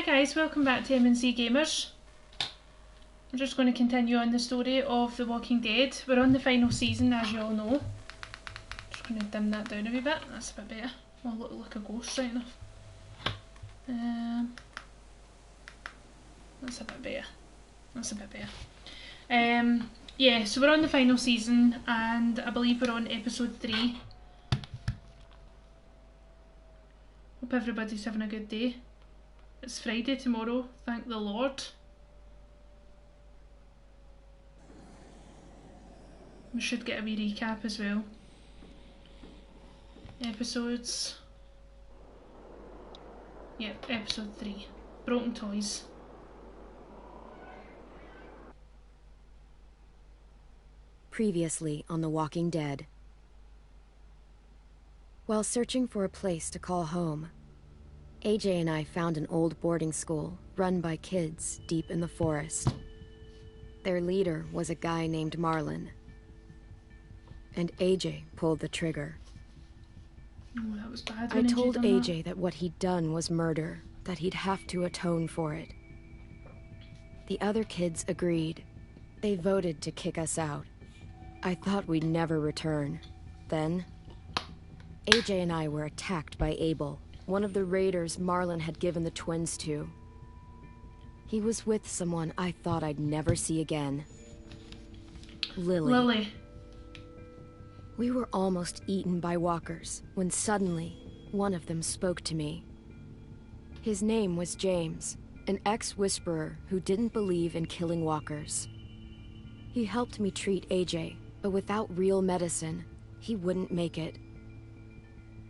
guys, welcome back to M&C Gamers. I'm just going to continue on the story of The Walking Dead. We're on the final season, as you all know. Just going to dim that down a wee bit, that's a bit better. I'll look like a ghost, right enough. That's a bit better. That's a bit better. Yeah, so we're on the final season, and I believe we're on episode 3. Hope everybody's having a good day. It's Friday tomorrow, thank the Lord. We should get a wee recap as well. Episodes. Yep, episode 3. Broken Toys. Previously on The Walking Dead. While searching for a place to call home, AJ and I found an old boarding school run by kids deep in the forest. Their leader was a guy named Marlon. And AJ pulled the trigger. Oh, that was bad. I told AJ that what he'd done was murder, that he'd have to atone for it. The other kids agreed. They voted to kick us out. I thought we'd never return. Then, AJ and I were attacked by Abel, one of the raiders Marlon had given the twins to. He was with someone I thought I'd never see again. Lily. We were almost eaten by walkers when suddenly one of them spoke to me. His name was James, an ex-whisperer who didn't believe in killing walkers. He helped me treat AJ, but without real medicine, he wouldn't make it.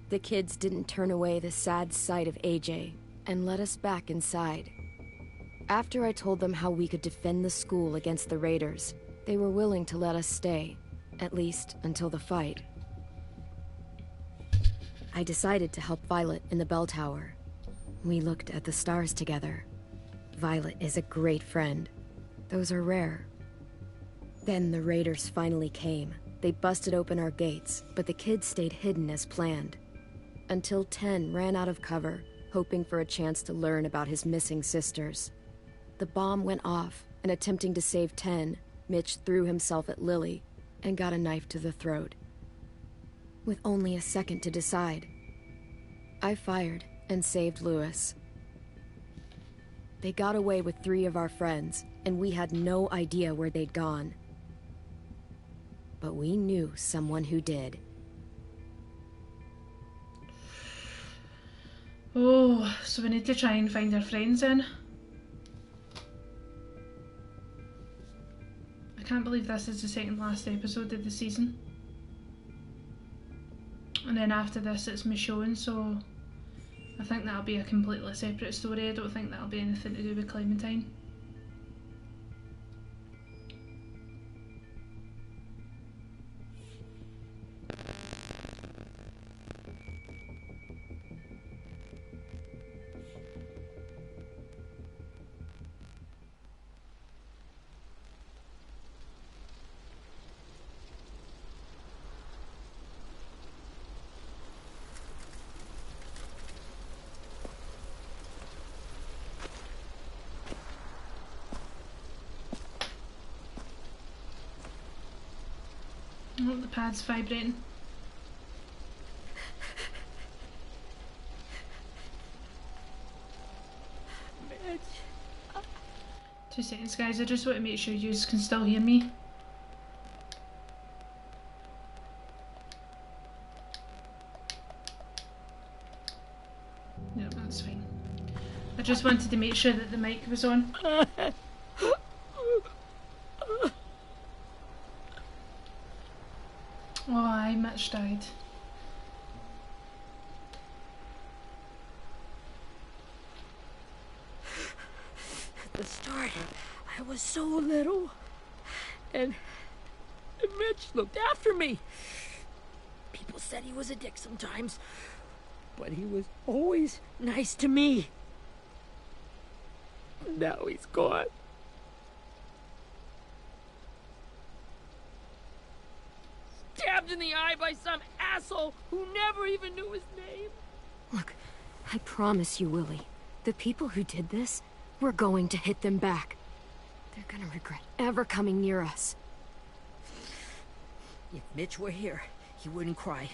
The kids didn't turn away the sad sight of AJ and let us back inside. After I told them how we could defend the school against the raiders, they were willing to let us stay, at least until the fight. I decided to help Violet in the bell tower. We looked at the stars together. Violet is a great friend. Those are rare. Then the raiders finally came. They busted open our gates, but the kids stayed hidden as planned. Until Ten ran out of cover, hoping for a chance to learn about his missing sisters. The bomb went off, and attempting to save Ten, Mitch threw himself at Lily and got a knife to the throat. With only a second to decide, I fired and saved Lewis. They got away with 3 of our friends, and we had no idea where they'd gone. But we knew someone who did. Oh, so we need to try and find our friends in. I can't believe this is the second last episode of the season. And then after this it's Michonne, so I think that'll be a completely separate story. I don't think that'll be anything to do with Clementine. Oh, the pad's vibrating. Mitch. 2 seconds, guys. I just want to make sure you can still hear me. Yep, that's fine. I just wanted to make sure that the mic was on. Oh, aye, Mitch died. At the start, I was so little. And Mitch looked after me. People said he was a dick sometimes, but he was always nice to me. Now he's gone. Stabbed in the eye by some asshole who never even knew his name. Look, I promise you, Willie. The people who did this, we're going to hit them back. They're gonna regret ever coming near us. If Mitch were here, he wouldn't cry.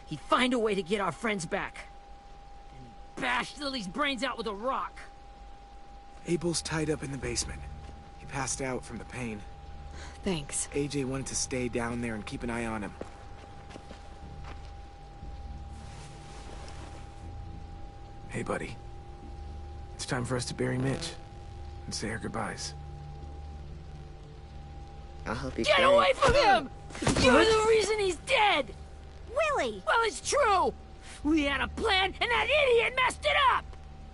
He'd find a way to get our friends back. And he'd bash Lily's brains out with a rock. Abel's tied up in the basement. He passed out from the pain. Thanks. AJ wanted to stay down there and keep an eye on him. Hey, buddy. It's time for us to bury Mitch and say our goodbyes. I'll help you. Get away from him! You're the reason he's dead! Willie! Well, it's true! We had a plan, and that idiot messed it up!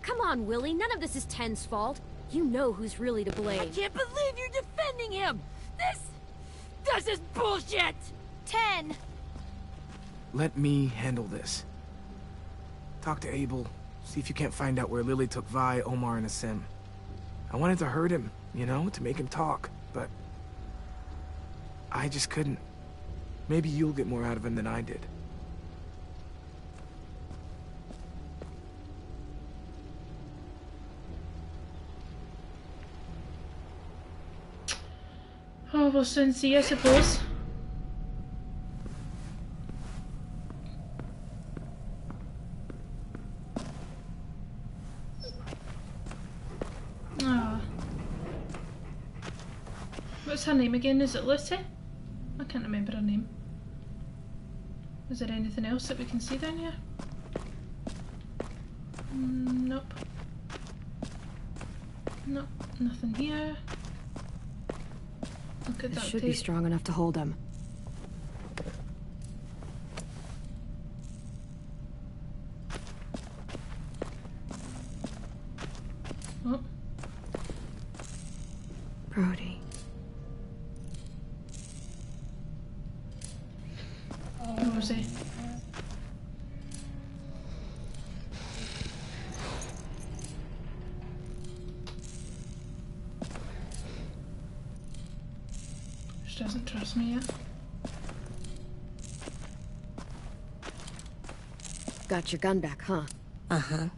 Come on, Willie. None of this is Ten's fault. You know who's really to I blame. can't believe you're defending him! This is bullshit! 10. Let me handle this. Talk to Abel. See if you can't find out where Lily took Vi, Omar, and Asim. I wanted to hurt him, you know, to make him talk, but I just couldn't. Maybe you'll get more out of him than I did. Oh, we'll soon see, I suppose. Ah. What's her name again? Is it Lucy? I can't remember her name. Is there anything else that we can see down here? Nope. Nope, nothing here. Look at This that should be tape. strong enough to hold him. Oh, Brody. Rosie. She doesn't trust me yet. Got your gun back, huh? Uh-huh.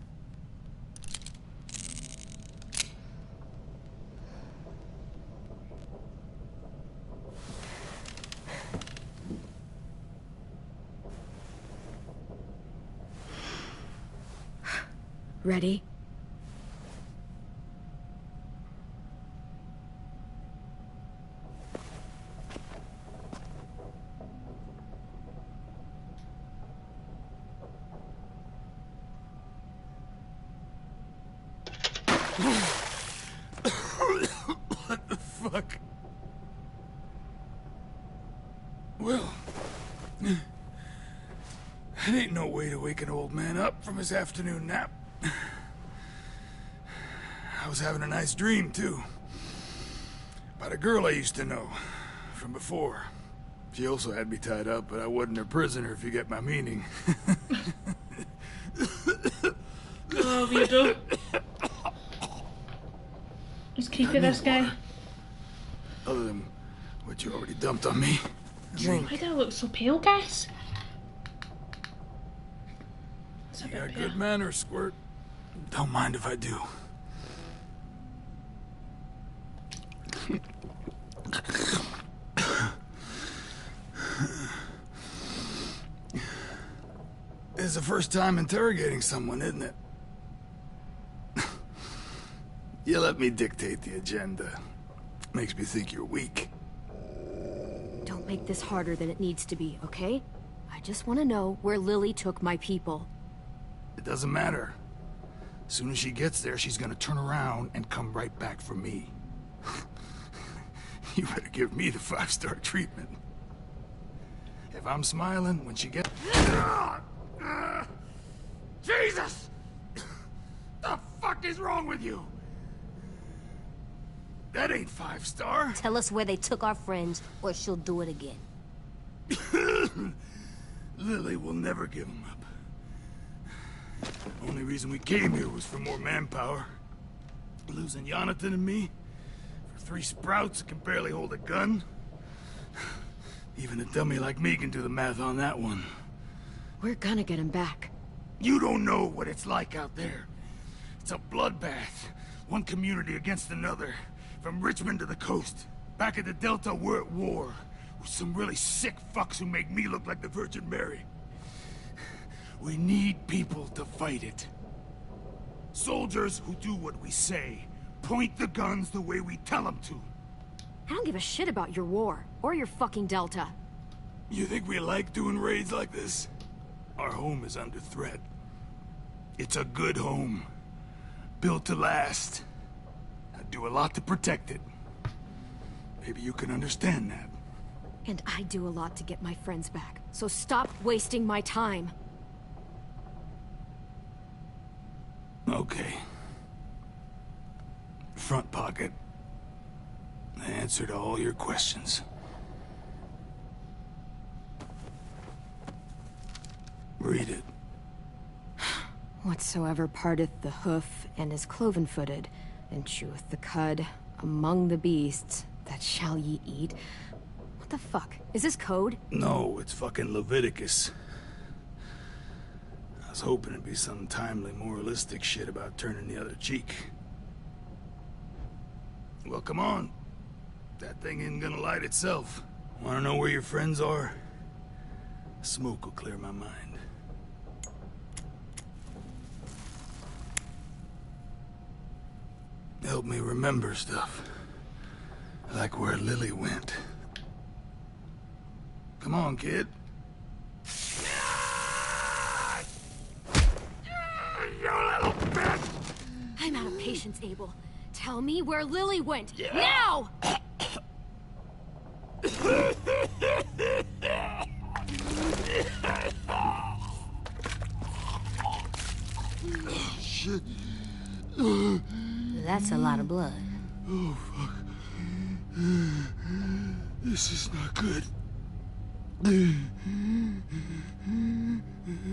Ready? What the fuck? Well, that ain't no way to wake an old man up from his afternoon nap. I was having a nice dream, too. About a girl I used to know from before. She also had me tied up, but I wasn't her prisoner, if you get my meaning. Oh, weirdo. He's keeping this guy. Other than what you already dumped on me. Drink. Why do I look so pale, guys? It's a You bit got pale. good manners, Squirt. Don't mind if I do. It's the first time interrogating someone, isn't it? You let me dictate the agenda. Makes me think you're weak. Don't make this harder than it needs to be, okay? I just want to know where Lily took my people. It doesn't matter. As soon as she gets there, she's gonna turn around and come right back for me. You better give me the 5-star treatment. If I'm smiling when she gets... Jesus! The fuck is wrong with you? That ain't 5-star. Tell us where they took our friends, or she'll do it again. Lily will never give them up. Only reason we came here was for more manpower. Losing Jonathan and me for 3 sprouts that can barely hold a gun. Even a dummy like me can do the math on that one. We're gonna get him back. You don't know what it's like out there. It's a bloodbath. One community against another. From Richmond to the coast. Back at the Delta, we're at war. With some really sick fucks who make me look like the Virgin Mary. We need people to fight it. Soldiers who do what we say. Point the guns the way we tell them to. I don't give a shit about your war, or your fucking Delta. You think we like doing raids like this? Our home is under threat. It's a good home. Built to last. I do a lot to protect it. Maybe you can understand that. And I do a lot to get my friends back, so stop wasting my time. Okay. Front pocket. The answer to all your questions. Read it. Whatsoever parteth the hoof and is cloven-footed, and cheweth the cud among the beasts, that shall ye eat. What the fuck? Is this code? No, it's fucking Leviticus. I was hoping it'd be some timely, moralistic shit about turning the other cheek. Well, come on. That thing isn't gonna light itself. Wanna know where your friends are? Smoke will clear my mind. Help me remember stuff. Like where Lily went. Come on, kid. You little bitch! I'm out of patience, Abel. Tell me where Lily went. Yeah. Now! Shit. That's a lot of blood. Oh, fuck. This is not good.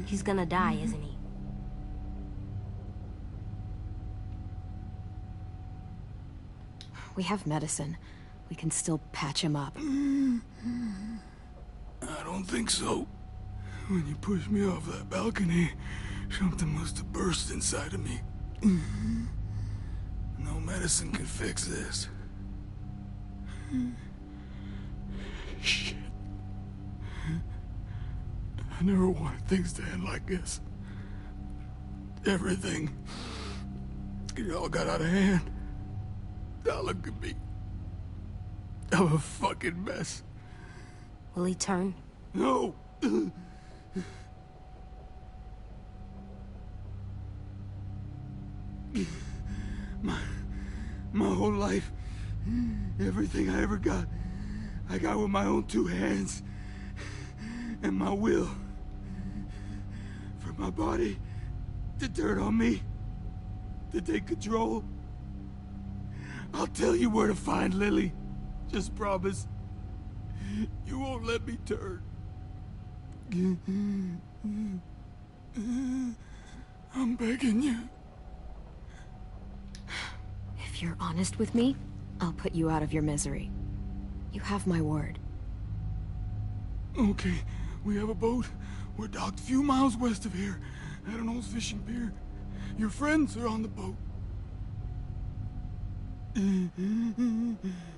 He's gonna die, isn't he? We have medicine. We can still patch him up. I don't think so. When you pushed me off that balcony, something must have burst inside of me. No medicine can fix this. Shit. I never wanted things to end like this. Everything. It all got out of hand. Now look at me. I'm a fucking mess. Will he turn? No! My whole life, everything I ever got, I got with my own two hands and my will. For my body to turn on me, to take control. I'll tell you where to find Lily. Just promise. You won't let me turn. I'm begging you. If you're honest with me, I'll put you out of your misery. You have my word. Okay, we have a boat. We're docked a few miles west of here, at an old fishing pier. Your friends are on the boat.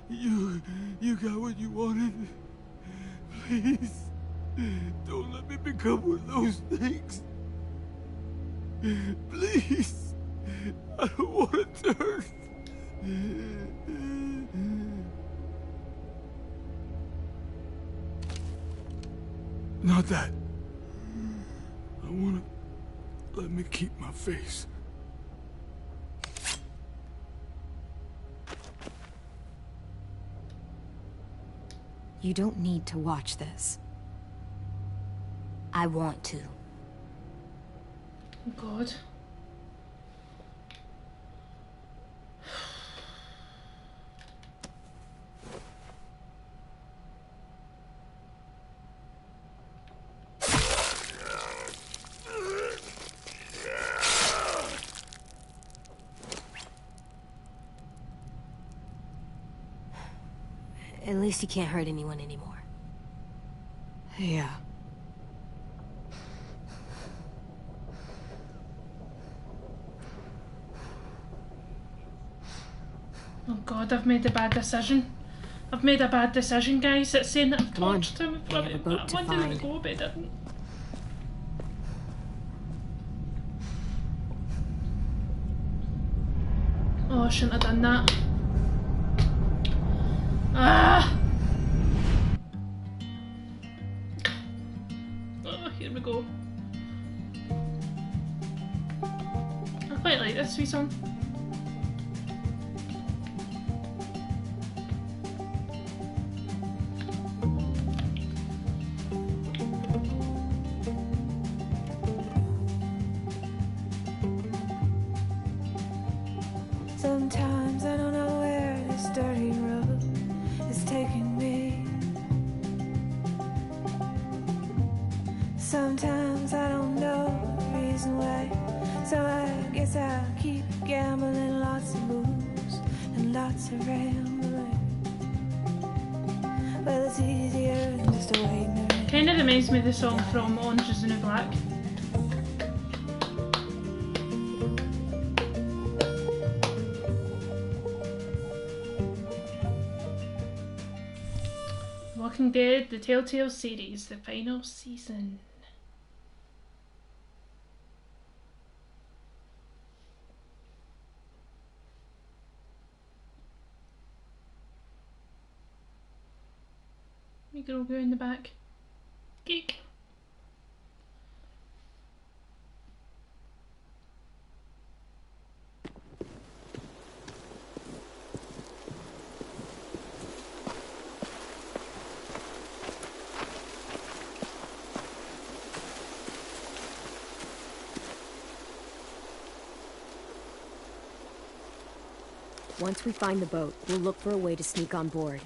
You got what you wanted. Please, don't let me become one of those things. Please, I don't want to turn. Not that. I want to let me keep my face. You don't need to watch this. I want to. Oh God. At least he can't hurt anyone anymore. Yeah. Oh god, I've made a bad decision. I've made a bad decision, guys. It's saying that I've Come on, tortured him we for have a it. boat I to wanted him to find. go, but I didn't. Oh, I shouldn't have done that. Ah! Oh, here we go. I quite like this wee song. Sometimes I don't know where this dirty road is taking me. Sometimes I don't know the reason why. So I guess I'll keep gambling, lots of moves and lots of rambling. Well, it's easier than just waiting around. Kinda reminds me of the song from Orange is the New Black. Walking Dead, the Telltale series, the final season. We girl go in the back. Geek. Once we find the boat, we'll look for a way to sneak on board.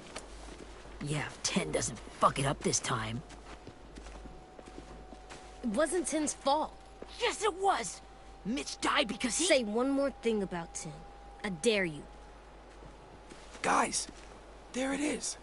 Yeah, if 10 doesn't fuck it up this time. It wasn't Tin's fault. Yes, it was! Mitch died because he... Say one more thing about Tin. I dare you. Guys, there it is.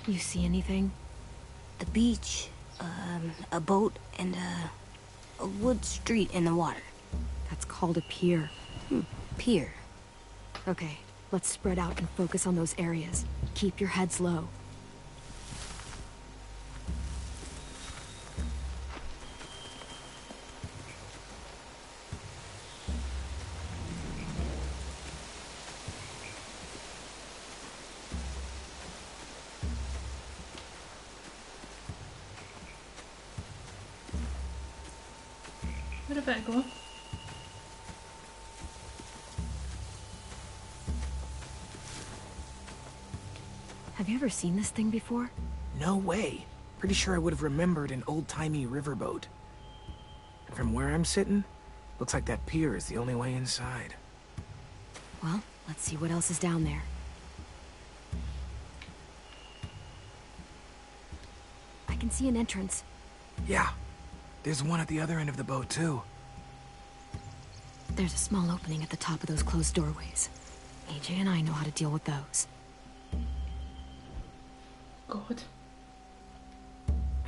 You see anything? The beach, a boat, and a wood street in the water. That's called a pier. Pier. Okay, let's spread out and focus on those areas. Keep your heads low. Where'd it go? Have you ever seen this thing before? No way. Pretty sure I would have remembered an old-timey riverboat. And from where I'm sitting, looks like that pier is the only way inside. Well, let's see what else is down there. I can see an entrance. Yeah, there's one at the other end of the boat, too. There's a small opening at the top of those closed doorways. AJ and I know how to deal with those. God.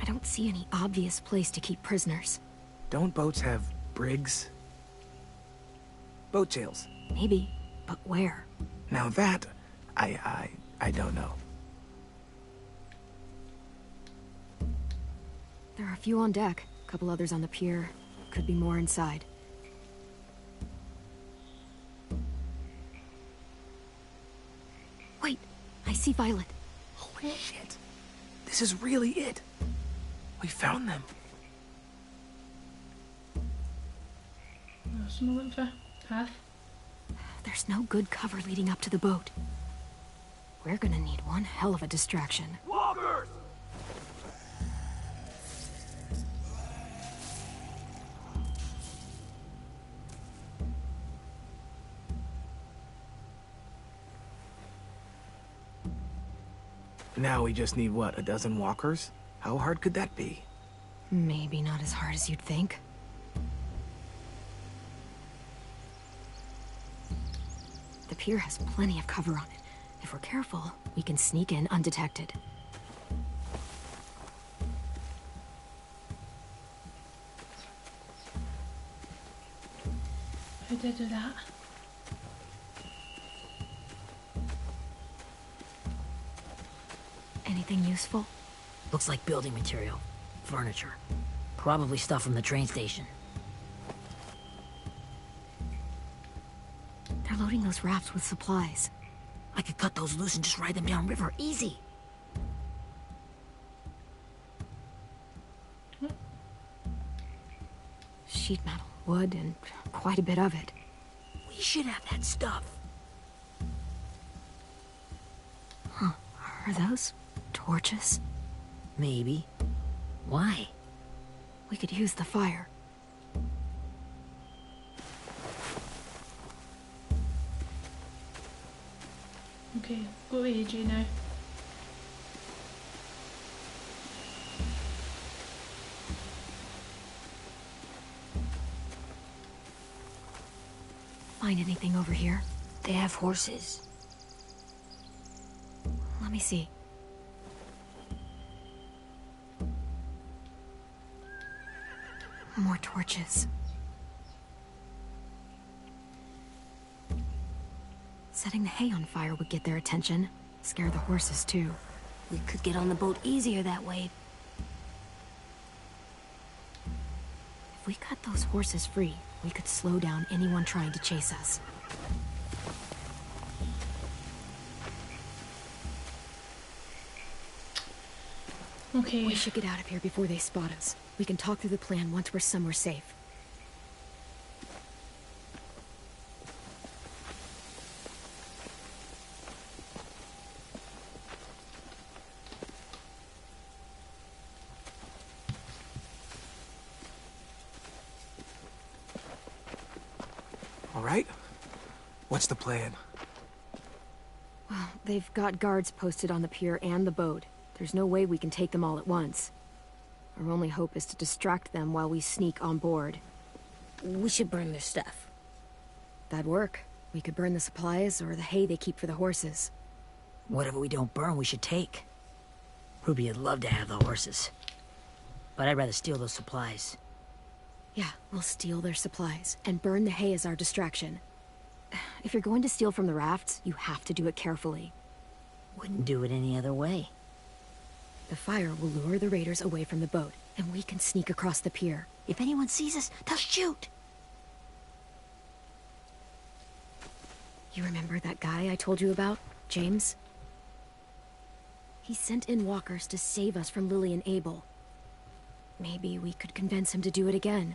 I don't see any obvious place to keep prisoners. Don't boats have brigs? Boat jails. Maybe, but where? Now that, I don't know. There are a few on deck, a couple others on the pier. Could be more inside. Wait, I see Violet. Holy shit. This is really it. We found them. There's no looking for path. There's no good cover leading up to the boat. We're gonna need one hell of a distraction. Walkers! Now we just need, what, a dozen walkers? How hard could that be? Maybe not as hard as you'd think. The pier has plenty of cover on it. If we're careful, we can sneak in undetected. How did I do that? Anything useful? Looks like building material. Furniture. Probably stuff from the train station. They're loading those rafts with supplies. I could cut those loose and just ride them downriver. Easy. Sheet metal, wood, and quite a bit of it. We should have that stuff. Huh. Are those torches? Maybe. Why? We could use the fire. Okay, go to AJ now. Find anything over here? They have horses. Let me see. More torches. Setting the hay on fire would get their attention. Scare the horses, too. We could get on the boat easier that way. If we cut those horses free, we could slow down anyone trying to chase us. Okay. We should get out of here before they spot us. We can talk through the plan once we're somewhere safe. All right? What's the plan? Well, they've got guards posted on the pier and the boat. There's no way we can take them all at once. Our only hope is to distract them while we sneak on board. We should burn their stuff. That'd work. We could burn the supplies or the hay they keep for the horses. Whatever we don't burn, we should take. Ruby'd love to have the horses. But I'd rather steal those supplies. Yeah, we'll steal their supplies and burn the hay as our distraction. If you're going to steal from the rafts, you have to do it carefully. Wouldn't do it any other way. The fire will lure the raiders away from the boat, and we can sneak across the pier. If anyone sees us, they'll shoot. You remember that guy I told you about? James? He sent in walkers to save us from Lily and Abel. Maybe we could convince him to do it again.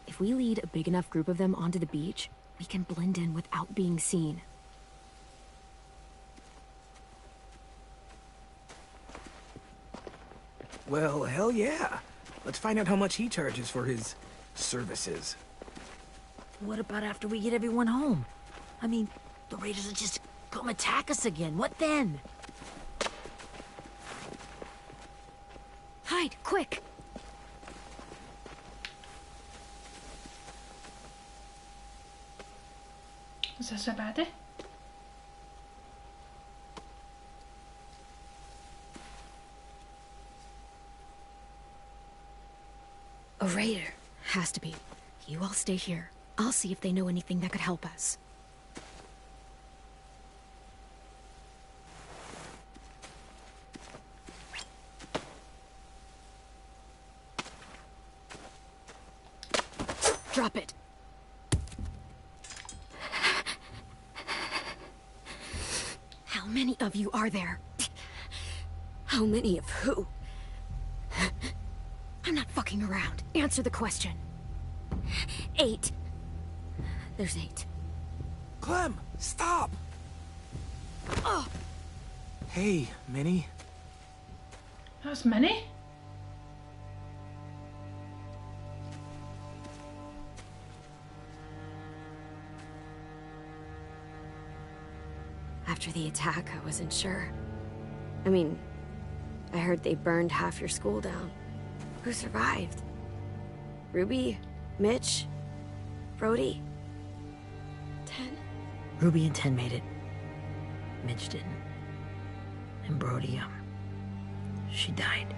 If we lead a big enough group of them onto the beach, we can blend in without being seen. Well, hell yeah. Let's find out how much he charges for his services. What about after we get everyone home? I mean, the raiders will just come attack us again. What then? Hide, quick! Is this a baddie? A raider. Has to be. You all stay here. I'll see if they know anything that could help us. Drop it. How many of you are there? How many of who? I'm not fucking around. Answer the question. 8. There's 8. Clem, stop! Oh! Hey, Minnie. That's Minnie? After the attack, I wasn't sure. I mean, I heard they burned half your school down. Who survived? Ruby? Mitch? Brody? Ten? Ruby and Ten made it. Mitch didn't. And Brody, she died.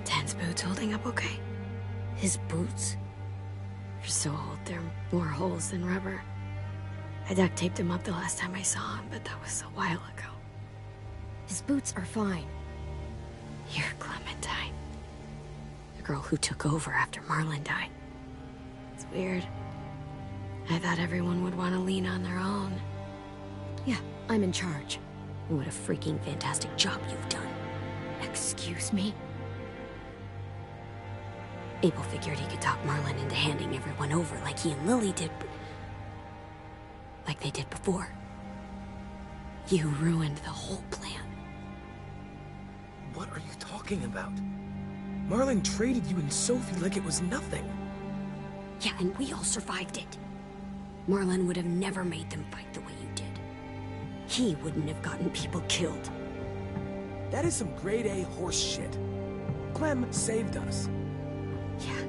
Ten's boots holding up okay? His boots? They're so old, there are more holes than rubber. I duct taped him up the last time I saw him, but that was a while ago. His boots are fine. You're Clementine. The girl who took over after Marlon died. It's weird. I thought everyone would want to lean on their own. Yeah, I'm in charge. What a freaking fantastic job you've done. Excuse me? Abel figured he could talk Marlon into handing everyone over like he and Lily did, but... like they did before. You ruined the whole plan. What are you talking about? Marlon traded you and Sophie like it was nothing. Yeah, and we all survived it. Marlon would have never made them fight the way you did. He wouldn't have gotten people killed. That is some grade A horse shit. Clem saved us. Yeah.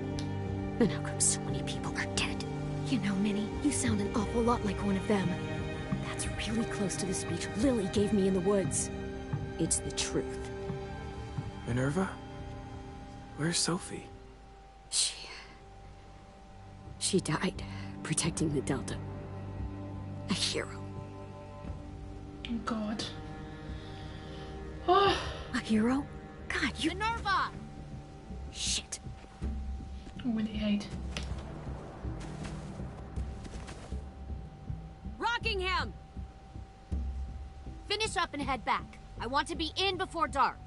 And how come so many people are dead? You know, Minnie, you sound an awful lot like one of them. That's really close to the speech Lily gave me in the woods. It's the truth. Minerva? Where's Sophie? She died, protecting the Delta. A hero. Oh, God. Oh. A hero? God, you... Minerva! Shit. I'm gonna hide. Rockingham! Finish up and head back. I want to be in before dark.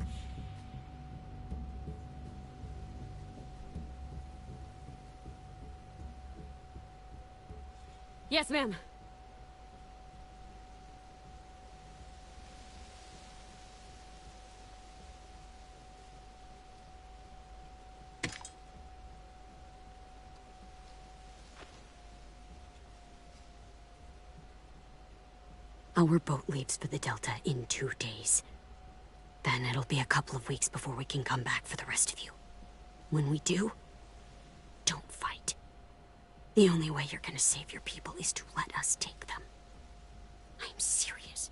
Yes, ma'am. Our boat leaves for the Delta in 2 days. Then it'll be a couple of weeks before we can come back for the rest of you. When we do, don't fight. The only way you're gonna save your people is to let us take them. I'm serious.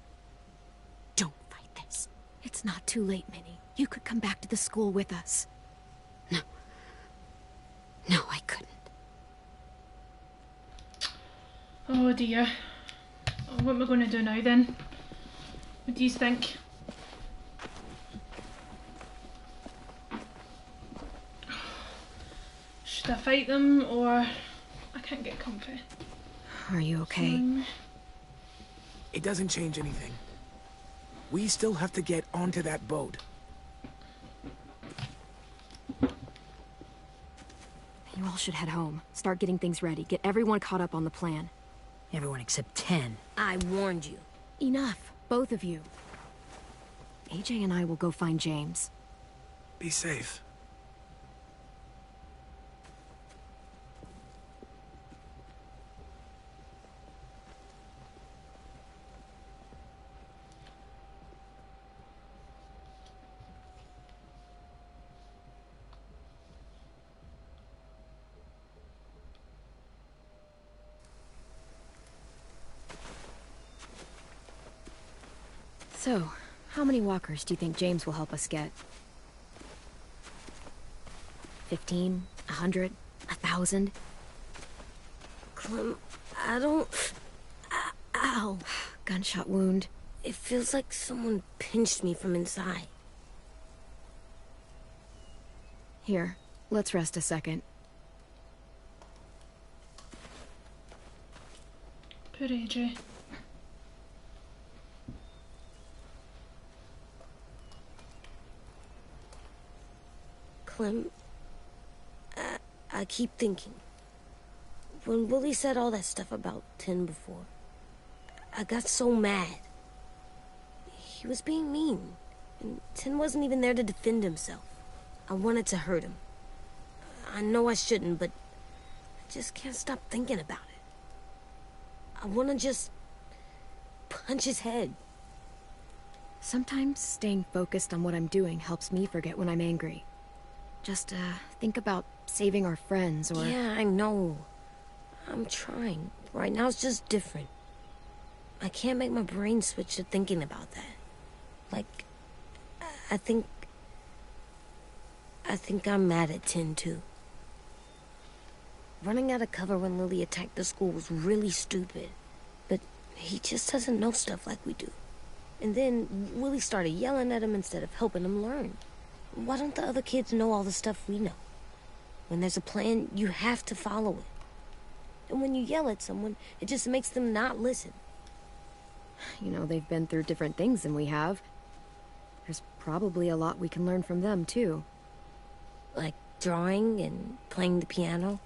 Don't fight this. It's not too late, Minnie. You could come back to the school with us. No. No, I couldn't. Oh dear. What am I going to do now then? What do you think? Should I fight them or... I can't get comfy. Are you okay? It doesn't change anything. We still have to get onto that boat. You all should head home. Start getting things ready. Get everyone caught up on the plan. Everyone except 10. I warned you. Enough, both of you. AJ and I will go find James. Be safe. So, how many walkers do you think James will help us get? 15? 100? 1,000? Clem, I don't... Ow. Gunshot wound. It feels like someone pinched me from inside. Here, let's rest a second. Poor AJ. Clem, I keep thinking. When Willie said all that stuff about Tin before, I got so mad. He was being mean, and Tin wasn't even there to defend himself. I wanted to hurt him. I know I shouldn't, but I just can't stop thinking about it. I want to just punch his head. Sometimes staying focused on what I'm doing helps me forget when I'm angry. Just, think about saving our friends or... Yeah, I know. I'm trying. Right now it's just different. I can't make my brain switch to thinking about that. Like, I think I'm mad at Tin, too. Running out of cover when Lily attacked the school was really stupid. But he just doesn't know stuff like we do. And then Willie started yelling at him instead of helping him learn. Why don't the other kids know all the stuff we know? When there's a plan, you have to follow it. And when you yell at someone, it just makes them not listen. You know, they've been through different things than we have. There's probably a lot we can learn from them, too. Like drawing and playing the piano?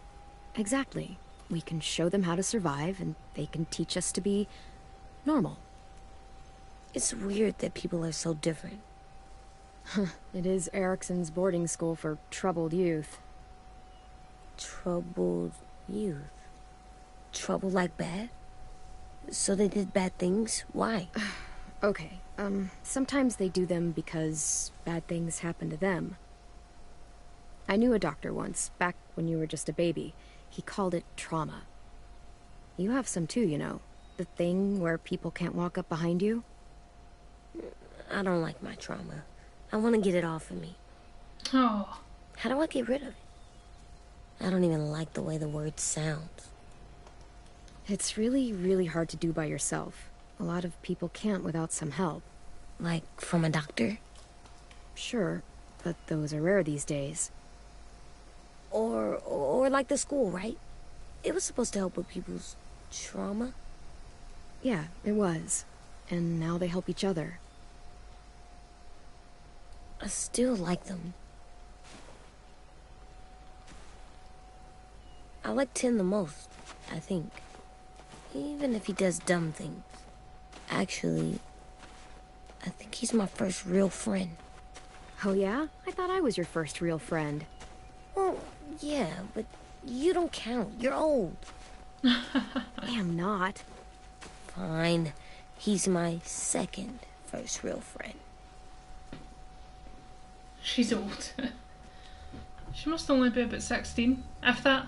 Exactly. We can show them how to survive, and they can teach us to be normal. It's weird that people are so different. It is Erickson's boarding school for troubled youth. Troubled youth? Trouble like bad? So they did bad things? Why? Okay, sometimes they do them because bad things happen to them. I knew a doctor once, back when you were just a baby. He called it trauma. You have some too, you know. The thing where people can't walk up behind you. I don't like my trauma. I want to get it off of me. Oh. How do I get rid of it? I don't even like the way the word sounds. It's really, really hard to do by yourself. A lot of people can't without some help. Like from a doctor? Sure, but those are rare these days. Or like the school, right? It was supposed to help with people's trauma. Yeah, it was. And now they help each other. I still like them. I like Tin the most, I think. Even if he does dumb things. Actually, I think he's my first real friend. Oh yeah? I thought I was your first real friend. Well, yeah, but you don't count. You're old. I am not. Fine. He's my second first real friend. She's old. She must only be about 16, if that.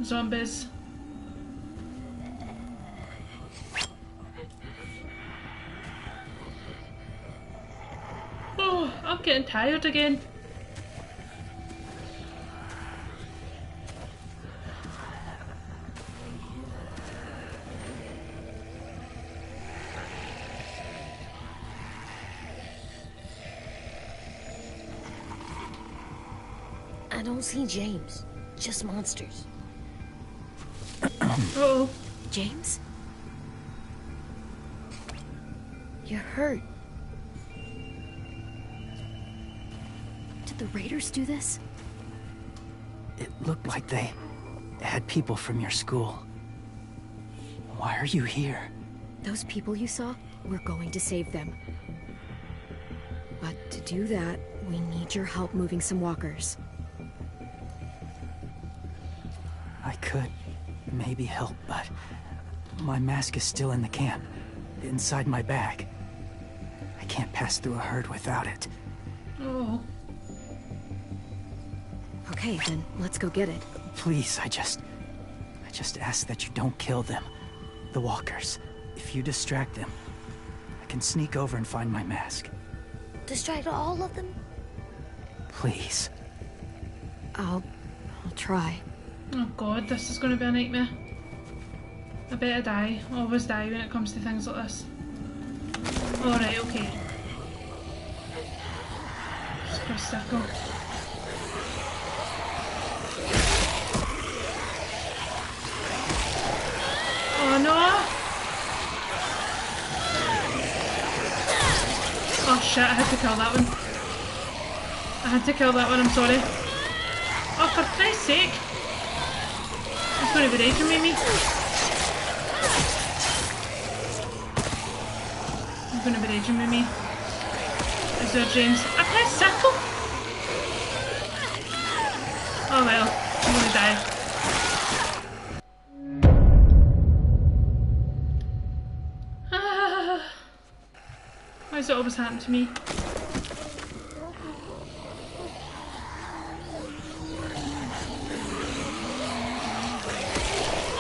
Zombies. Oh, I'm getting tired again. I don't see James. Just monsters. Uh-oh. James? You're hurt. Did the Raiders do this? It looked like they had people from your school. Why are you here? Those people you saw? We're going to save them. But to do that, we need your help moving some walkers. I could maybe help, but my mask is still in the camp, inside my bag. I can't pass through a herd without it. Oh. Okay, then let's go get it. Please, I just ask that you don't kill them. The walkers. If you distract them, I can sneak over and find my mask. Distract all of them? Please. I'll try. Oh god, this is going to be a nightmare. I better die. I always die when it comes to things like this. Alright, okay. Just for a circle. Oh no! Oh shit, I had to kill that one. I had to kill that one, I'm sorry. Oh, for Christ's sake! He's going to be raging with me. He's going to be raging with me. Is there James? I pressed circle! Oh well, I'm gonna die. Why does it always happen to me?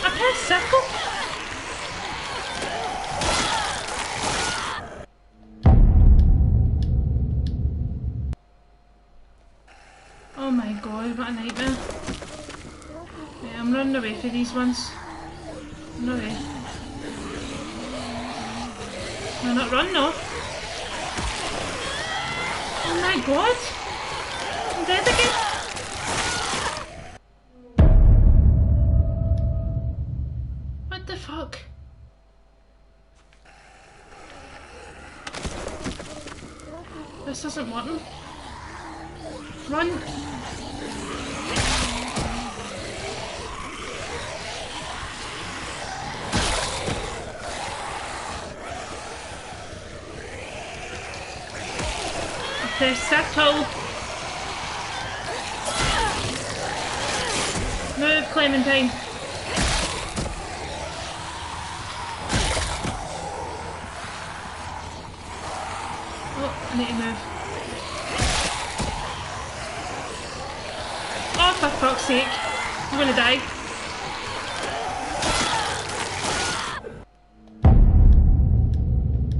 I press circle? Oh my god, what a nightmare. Yeah, I'm running away for these ones. No way. No, not run, no. Oh my god! I'm dead again! What the fuck? This isn't working. Run! Press circle. Move, Clementine. Oh, I need to move. Oh, for fuck's sake. I'm gonna die.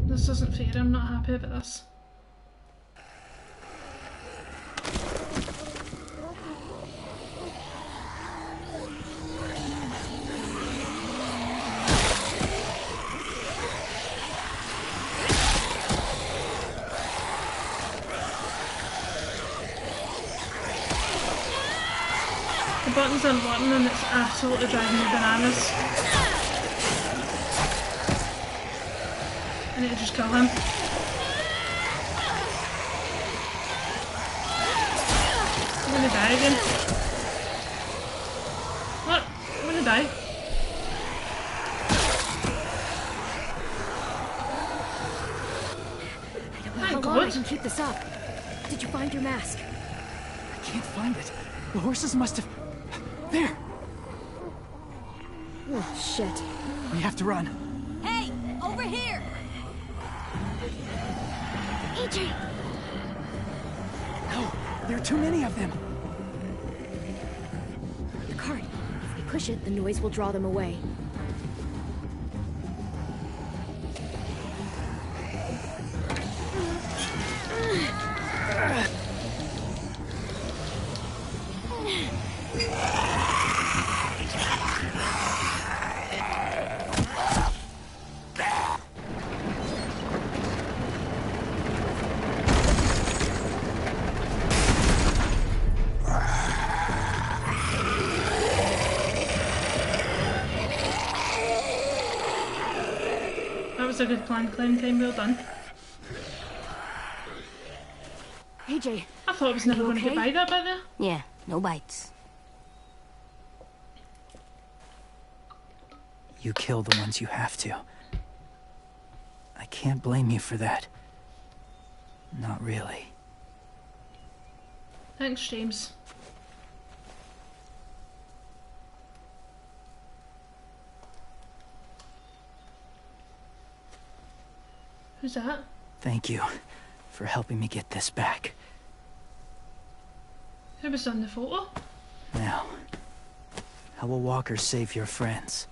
This isn't fair, I'm not happy about this. The buttons aren't working and it's absolutely driving me bananas. I need to just kill him. I'm gonna die again. What? I'm gonna die. How long I can keep this up? Did you find your mask? I can't find it. The horses must have... There! Oh, shit. We have to run. Hey, over here! AJ! No, there are too many of them. The cart. If we push it, the noise will draw them away. That was a good plan, Clementine, well done. AJ, I thought I was never going to get by that bit there. Yeah, no bites. You kill the ones you have to. I can't blame you for that. Not really. Thanks, James. Who's that? Thank you for helping me get this back. Who was on the photo? Now, how will Walker save your friends?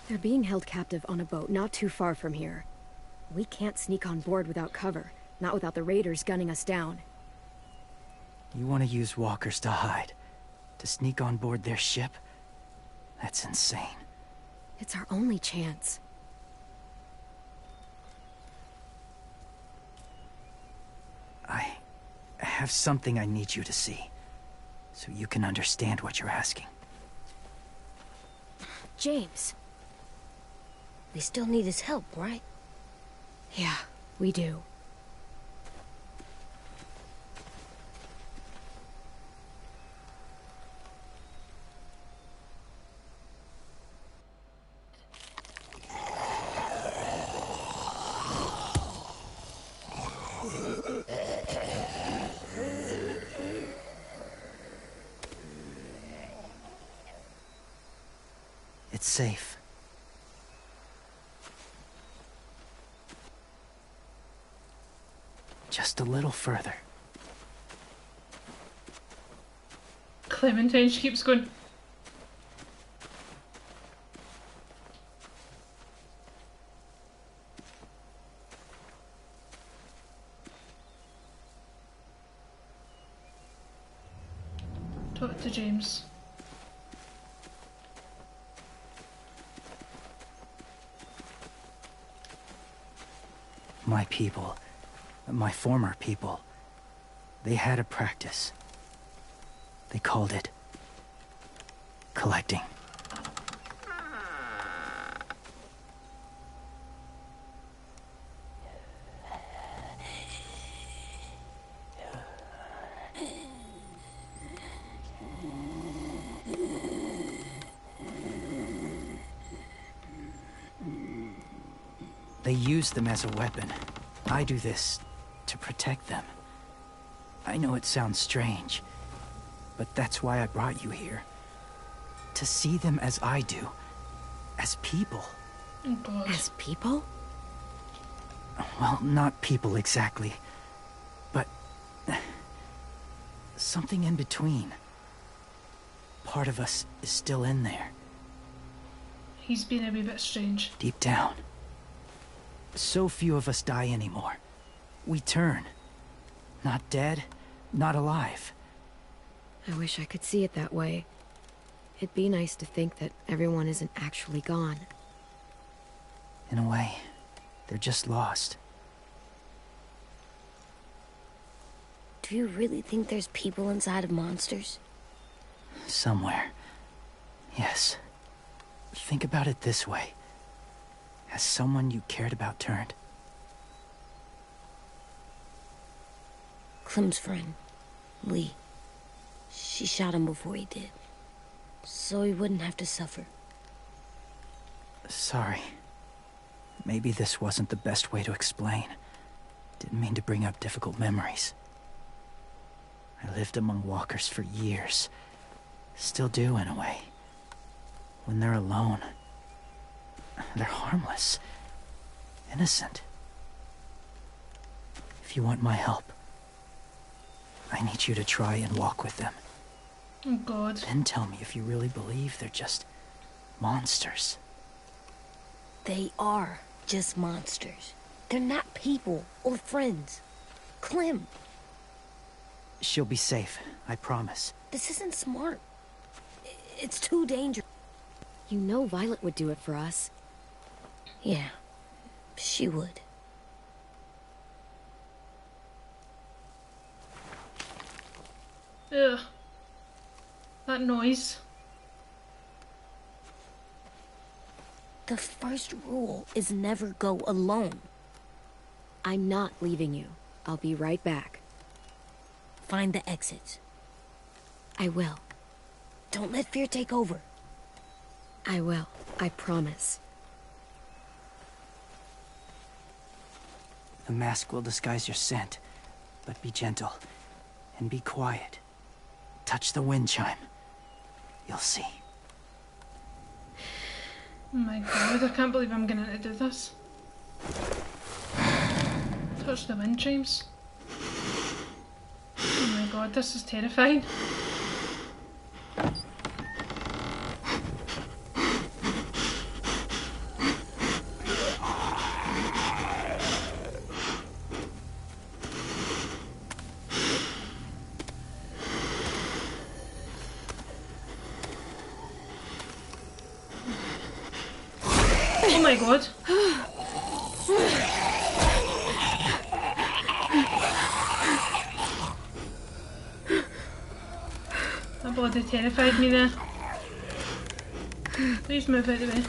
they're being held captive on a boat not too far from here. We can't sneak on board without cover, not without the raiders gunning us down. You want to use walkers to hide? To sneak on board their ship? That's insane. It's our only chance. I have something I need you to see, so you can understand what you're asking. James. We still need his help, right? Yeah, we do. It's safe. Just a little further. Clementine, she keeps going. Talk to James. My people, my former people, they had a practice. They called it collecting. They use them as a weapon. I do this to protect them. I know it sounds strange, but that's why I brought you here. To see them as I do. As people. Oh God. As people? Well, not people exactly. But... something in between. Part of us is still in there. He's been a wee bit strange. Deep down. So few of us die anymore. We turn. Not dead, not alive. I wish I could see it that way. It'd be nice to think that everyone isn't actually gone. In a way, they're just lost. Do you really think there's people inside of monsters? Somewhere. Yes. Think about it this way. Has someone you cared about turned? Clem's friend, Lee. She shot him before he did. So he wouldn't have to suffer. Sorry. Maybe this wasn't the best way to explain. Didn't mean to bring up difficult memories. I lived among walkers for years. Still do, in a way. When they're alone, they're harmless. Innocent. If you want my help, I need you to try and walk with them. Oh God. Then tell me if you really believe they're just monsters. They are just monsters. They're not people or friends. Clem, She'll be safe, I promise. this isn't smart. It's too dangerous. You know Violet would do it for us. Yeah, she would. Ugh. That noise. The first rule is never go alone. I'm not leaving you. I'll be right back. Find the exits. I will. Don't let fear take over. I will. I promise. The mask will disguise your scent, but be gentle and be quiet. Touch the wind chime. You'll see. Oh my God, I can't believe I'm gonna do this. Touch the wind chimes. Oh my God, this is terrifying. Oh my God. That bloody terrified me there. Please move out of the way.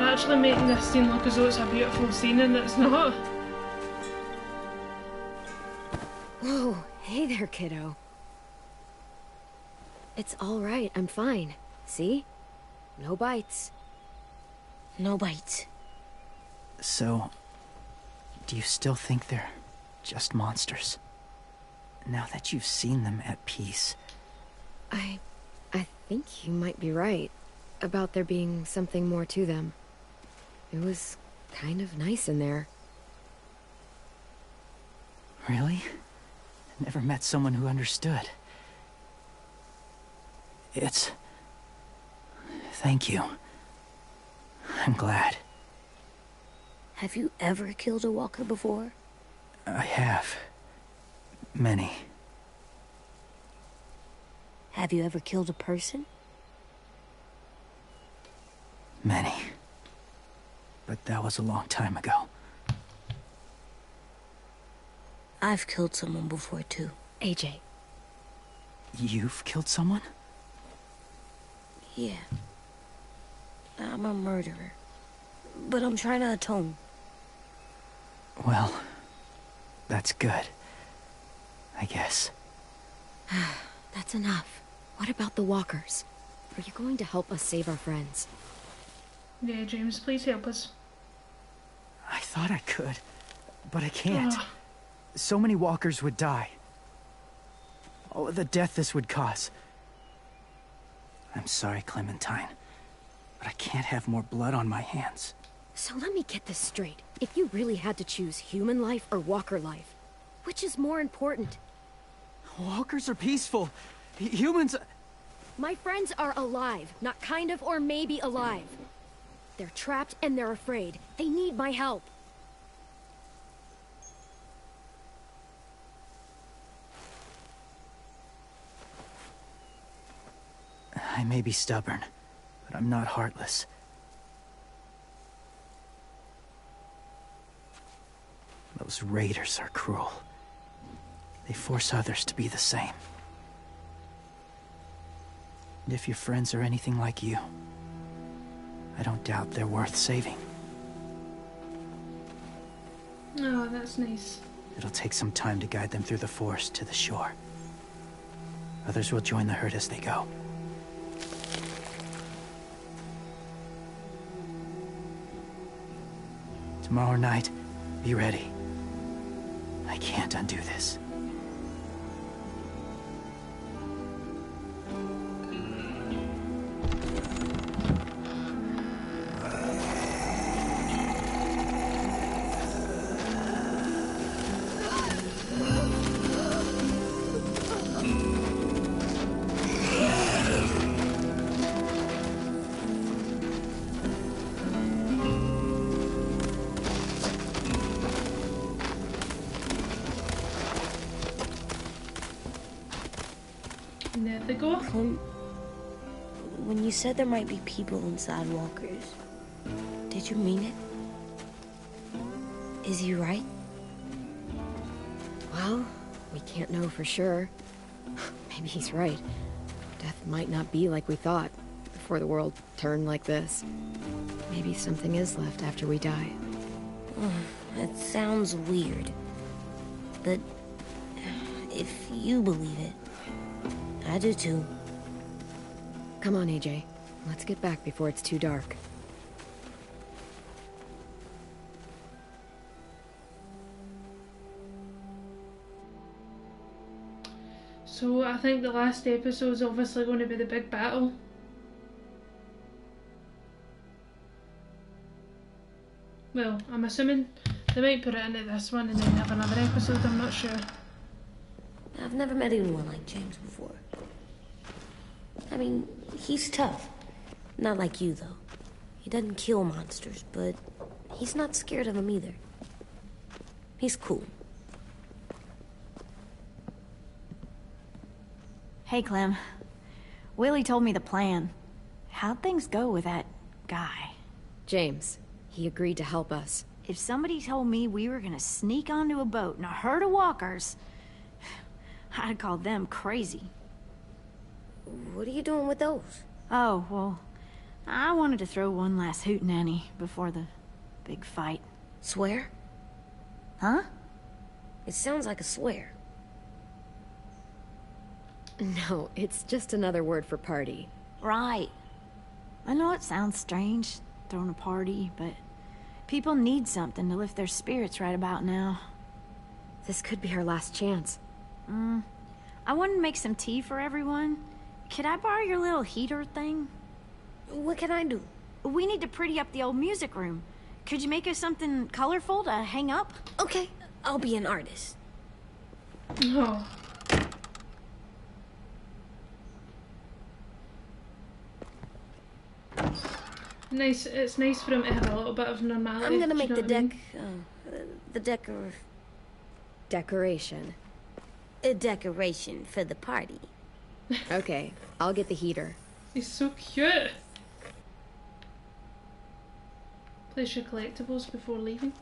actually making this scene look as though it's a beautiful scene and it's not. Whoa, hey there, kiddo. It's all right, I'm fine. See? No bites. No bites. So, do you still think they're just monsters? Now that you've seen them at peace. I think you might be right about there being something more to them. It was kind of nice in there. Really? I never met someone who understood. Thank you. I'm glad. Have you ever killed a walker before? I have. Many. Have you ever killed a person? Many. But that was a long time ago. I've killed someone before, too. AJ. You've killed someone? Yeah. I'm a murderer. But I'm trying to atone. Well, that's good. I guess. That's enough. What about the walkers? Are you going to help us save our friends? Yeah, James, please help us. I thought I could, but I can't. Ugh. So many walkers would die. Oh, the death this would cause. I'm sorry, Clementine, but I can't have more blood on my hands. So let me get this straight. If you really had to choose human life or walker life, which is more important? Walkers are peaceful. Humans... My friends are alive, not kind of or maybe alive. They're trapped and they're afraid. They need my help. I may be stubborn, but I'm not heartless. Those raiders are cruel. They force others to be the same. And if your friends are anything like you, I don't doubt they're worth saving. Oh, that's nice. It'll take some time to guide them through the forest to the shore. Others will join the herd as they go. Tomorrow night, be ready. I can't undo this. And there they go. When you said there might be people inside walkers, did you mean it? Is he right? Well, we can't know for sure. Maybe he's right. Death might not be like we thought before the world turned like this. Maybe something is left after we die. It sounds weird. But if you believe it, I do too. Come on, AJ. Let's get back before it's too dark. So I think the last episode is obviously going to be the big battle. Well, I'm assuming they might put it into this one and then have another episode, I'm not sure. I've never met anyone like James before. I mean, he's tough. Not like you, though. He doesn't kill monsters, but he's not scared of them either. He's cool. Hey, Clem. Willie told me the plan. How'd things go with that guy? James, he agreed to help us. If somebody told me we were gonna sneak onto a boat in a herd of walkers, I'd call them crazy. What are you doing with those? Oh, well, I wanted to throw one last hootenanny before the big fight. Swear? Huh? It sounds like a swear. No, it's just another word for party. Right. I know it sounds strange, throwing a party, but people need something to lift their spirits right about now. This could be our last chance. I wanted to make some tea for everyone. Could I borrow your little heater thing? What can I do? We need to pretty up the old music room. Could you make us something colorful to hang up? Okay, I'll be an artist. Oh. Nice. It's nice for him to have a little bit of normality. I'm gonna do you make know the what I mean? Decoration. A decoration for the party. Okay, I'll get the heater. He's so cute. Place your collectibles before leaving.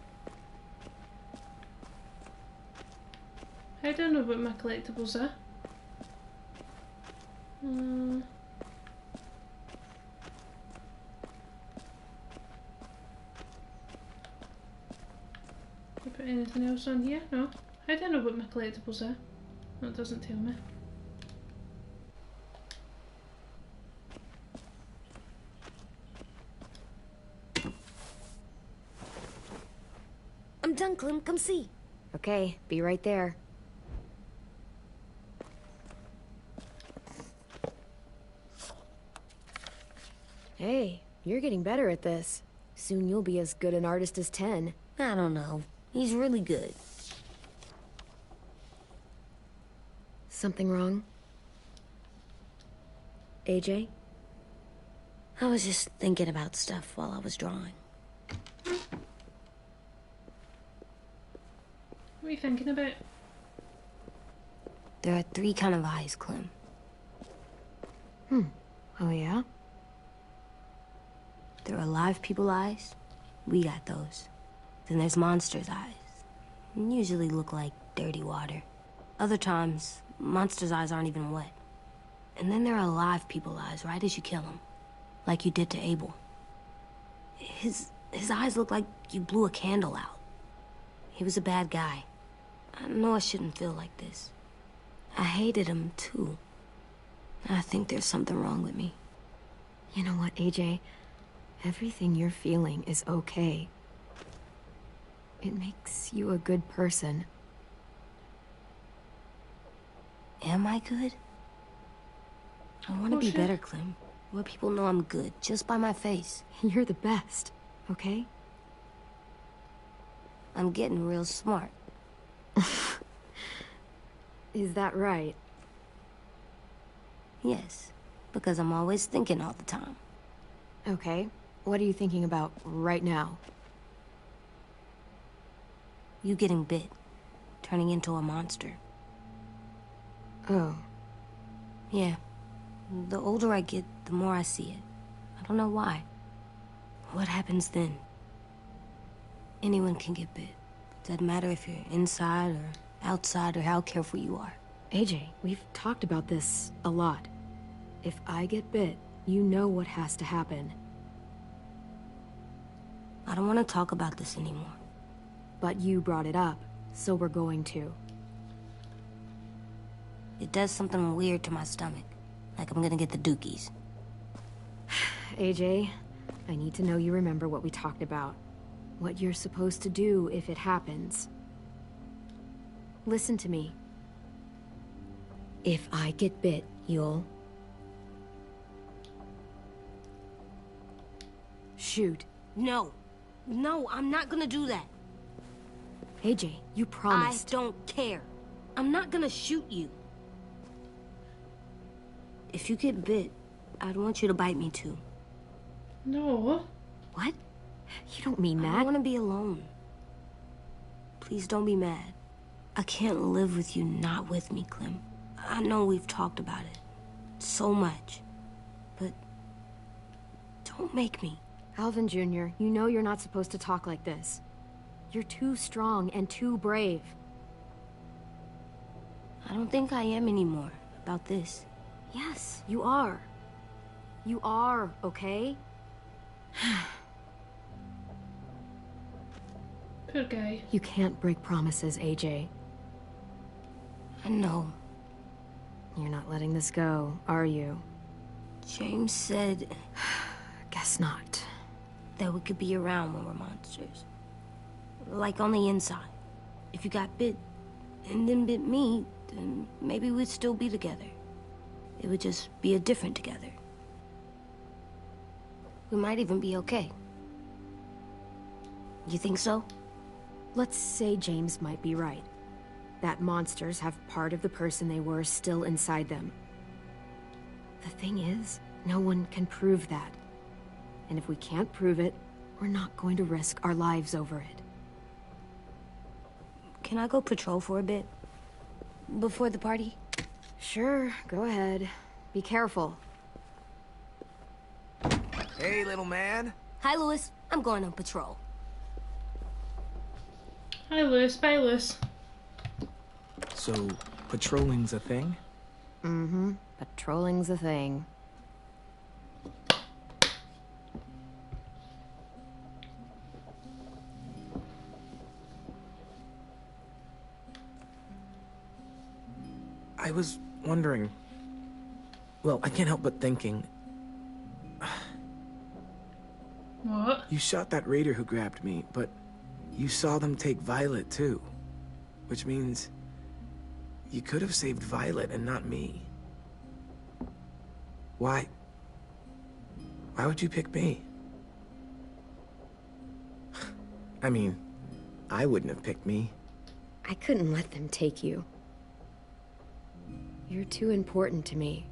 I don't know what my collectibles are. Did I put anything else on here? No. I don't know what my collectibles are. No, it doesn't tell me. I'm done, Clem. Come see. Okay, be right there. Hey, you're getting better at this. Soon you'll be as good an artist as 10. I don't know. He's really good. Something wrong? AJ? I was just thinking about stuff while I was drawing. What are you thinking about? There are 3 kind of eyes, Clem. Oh yeah? There are live people eyes. We got those. Then there's monsters' eyes. Usually look like dirty water. Other times, monsters' eyes aren't even wet. And then there are live people eyes right as you kill him. Like you did to Abel. His eyes look like you blew a candle out. He was a bad guy. I know I shouldn't feel like this. I hated him, too. I think there's something wrong with me. You know what, AJ? Everything you're feeling is okay. It makes you a good person. Am I good? I want to be Bullshit. better, Clem. Let people know I'm good, just by my face. You're the best, okay? I'm getting real smart. Is that right? Yes, because I'm always thinking all the time. Okay. What are you thinking about right now? You getting bit, turning into a monster. Oh. Yeah. The older I get, the more I see it. I don't know why. What happens then? Anyone can get bit. Doesn't matter if you're inside or outside or how careful you are. AJ, we've talked about this a lot. If I get bit, you know what has to happen. I don't want to talk about this anymore. But you brought it up, so we're going to. It does something weird to my stomach. Like I'm gonna get the dookies. AJ, I need to know you remember what we talked about. What you're supposed to do if it happens. Listen to me. If I get bit, you'll... shoot. No. No, I'm not gonna do that. AJ, you promised. I don't care. I'm not gonna shoot you. If you get bit, I'd want you to bite me too. No. What? You don't mean that. I want to be alone. Please don't be mad. I can't live with you not with me, Clem. I know we've talked about it so much, but don't make me. Alvin Jr., you know you're not supposed to talk like this. You're too strong and too brave. I don't think I am anymore about this. Yes, you are. You are, okay? Poor guy. You can't break promises, AJ. I know. You're not letting this go, are you? James said Guess not. that we could be around when we're monsters. Like on the inside. If you got bit and then bit me, then maybe we'd still be together. It would just be a different together. We might even be okay. You think so? Let's say James might be right. That monsters have part of the person they were still inside them. The thing is, no one can prove that. And if we can't prove it, we're not going to risk our lives over it. Can I go patrol for a bit? Before the party? Sure, go ahead. Be careful. Hey, little man. Hi, Louis. I'm going on patrol. Hi, Lewis. Bye, Lewis. So, patrolling's a thing? Mm-hmm. Patrolling's a thing. I was wondering... Well, I can't help but thinking... What? You shot that raider who grabbed me, but you saw them take Violet, too. Which means... you could have saved Violet and not me. Why? Why would you pick me? I mean, I wouldn't have picked me. I couldn't let them take you. You're too important to me.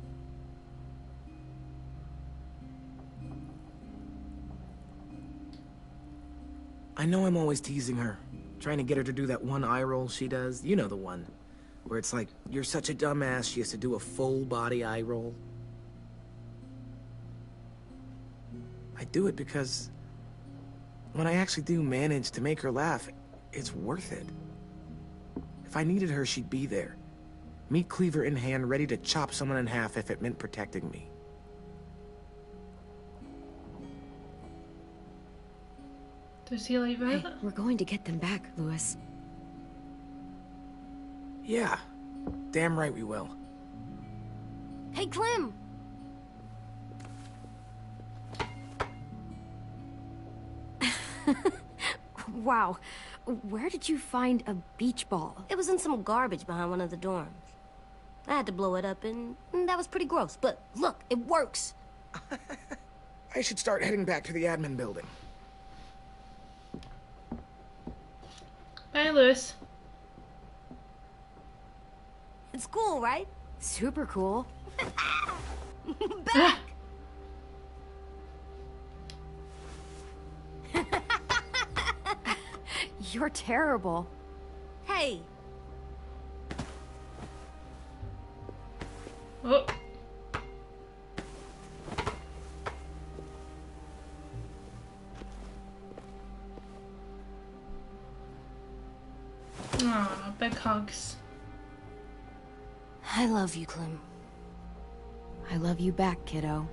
I know I'm always teasing her, trying to get her to do that one eye roll she does. You know the one. Where it's like, you're such a dumbass, she has to do a full body eye roll. I do it because when I actually do manage to make her laugh, it's worth it. If I needed her, she'd be there. Meat cleaver in hand, ready to chop someone in half if it meant protecting me. Does he like Hey, Violet? we're going to get them back, Louis. Yeah, damn right we will. Hey, Clem! Wow. Where did you find a beach ball? It was in some garbage behind one of the dorms. I had to blow it up, and that was pretty gross. But look, it works. I should start heading back to the admin building. Bye, Lewis. It's cool, right? Super cool. Back! You're terrible. Hey, Oh. Aw, big hugs. I love you, Clem. I love you back, kiddo.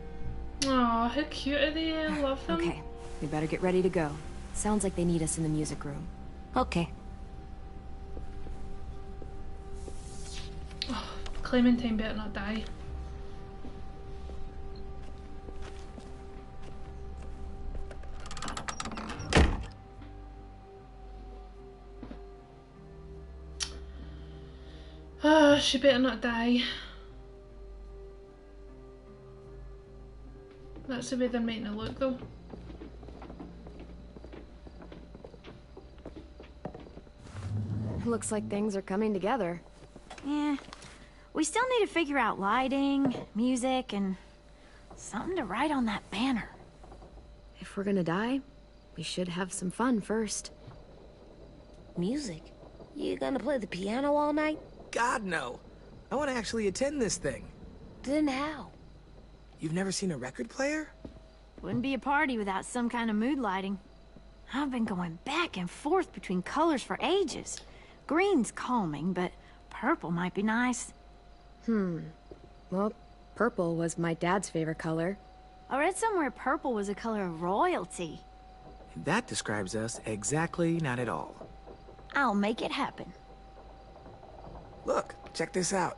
Aw, how cute are they? I love them. Okay, we better get ready to go. Sounds like they need us in the music room. Okay. Clementine better not die. Oh, she better not die. That's the way they're making it look, though. Looks like things are coming together. Yeah. We still need to figure out lighting, music, and something to write on that banner. If we're gonna die, we should have some fun first. Music? You gonna play the piano all night? God, no. I want to actually attend this thing. Then how? You've never seen a record player? Wouldn't be a party without some kind of mood lighting. I've been going back and forth between colors for ages. Green's calming, but purple might be nice. Well, purple was my dad's favorite color. I read somewhere purple was a color of royalty. That describes us exactly not at all. I'll make it happen. Look, check this out.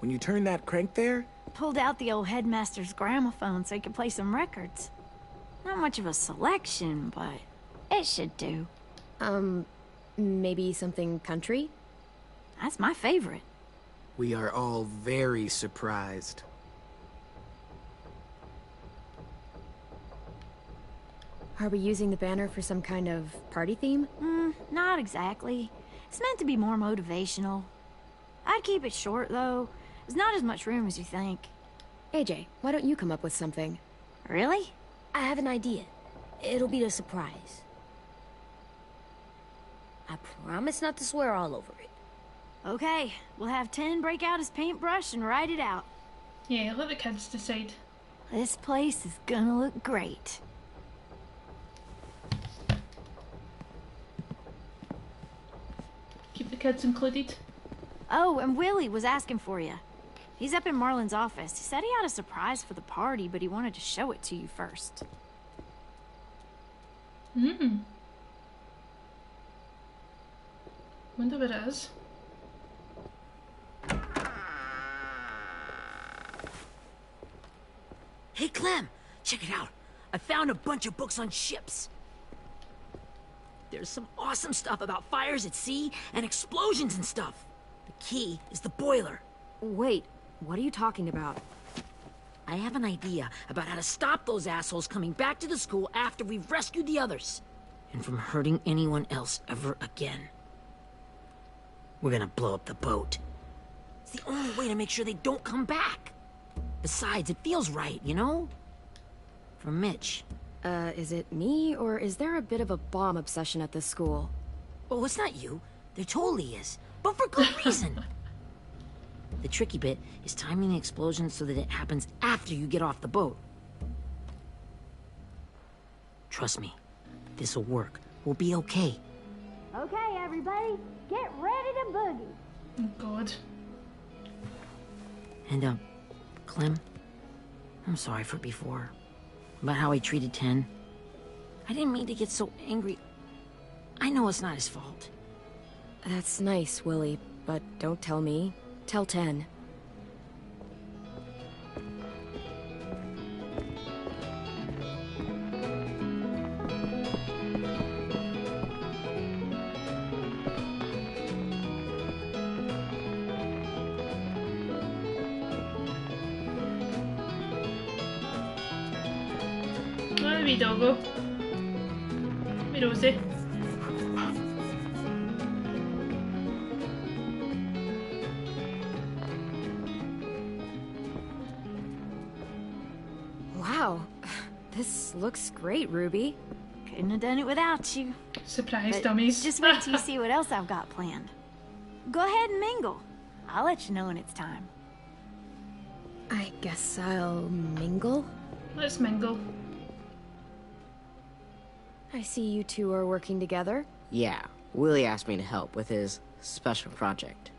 When you turn that crank there, Pulled out the old headmaster's gramophone so he could play some records. Not much of a selection, but it should do. Maybe something country? That's my favorite. we are all very surprised. Are we using the banner for some kind of party theme? Not exactly. It's meant to be more motivational. I'd keep it short, though. There's not as much room as you think. AJ, why don't you come up with something? Really? I have an idea. It'll be a surprise. I promise not to swear all over it. Okay, we'll have 10 break out his paintbrush and write it out. Yeah, let the kids decide. This place is gonna look great. Keep the kids included. Oh, and Willie was asking for you. He's up in Marlin's office. He said he had a surprise for the party, but he wanted to show it to you first. Wonder what it is. Hey, Clem, check it out. I found a bunch of books on ships. There's some awesome stuff about fires at sea and explosions and stuff. The key is the boiler. Wait, what are you talking about? I have an idea about how to stop those assholes coming back to the school after we've rescued the others. And from hurting anyone else ever again. We're gonna blow up the boat. It's the only way to make sure they don't come back. Besides, it feels right, you know? For Mitch. Is it me, or is there a bit of a bomb obsession at this school? Oh, it's not you. There totally is. But for good reason. The tricky bit is timing the explosion so that it happens after you get off the boat. Trust me, this'll work. We'll be okay. Okay, everybody, get ready to boogie. Oh God. And, Clem, I'm sorry for before. About how I treated Ten. I didn't mean to get so angry. I know it's not his fault. That's nice, Willie, but don't tell me. Tell 10. Ah, wee doggo. Wee Rosie. Wow, this looks great, Ruby. Couldn't have done it without you. Surprise But dummies. just wait till you see what else I've got planned. Go ahead and mingle. I'll let you know when it's time. I guess I'll mingle? Let's mingle. I see you two are working together. Yeah, Willie asked me to help with his special project.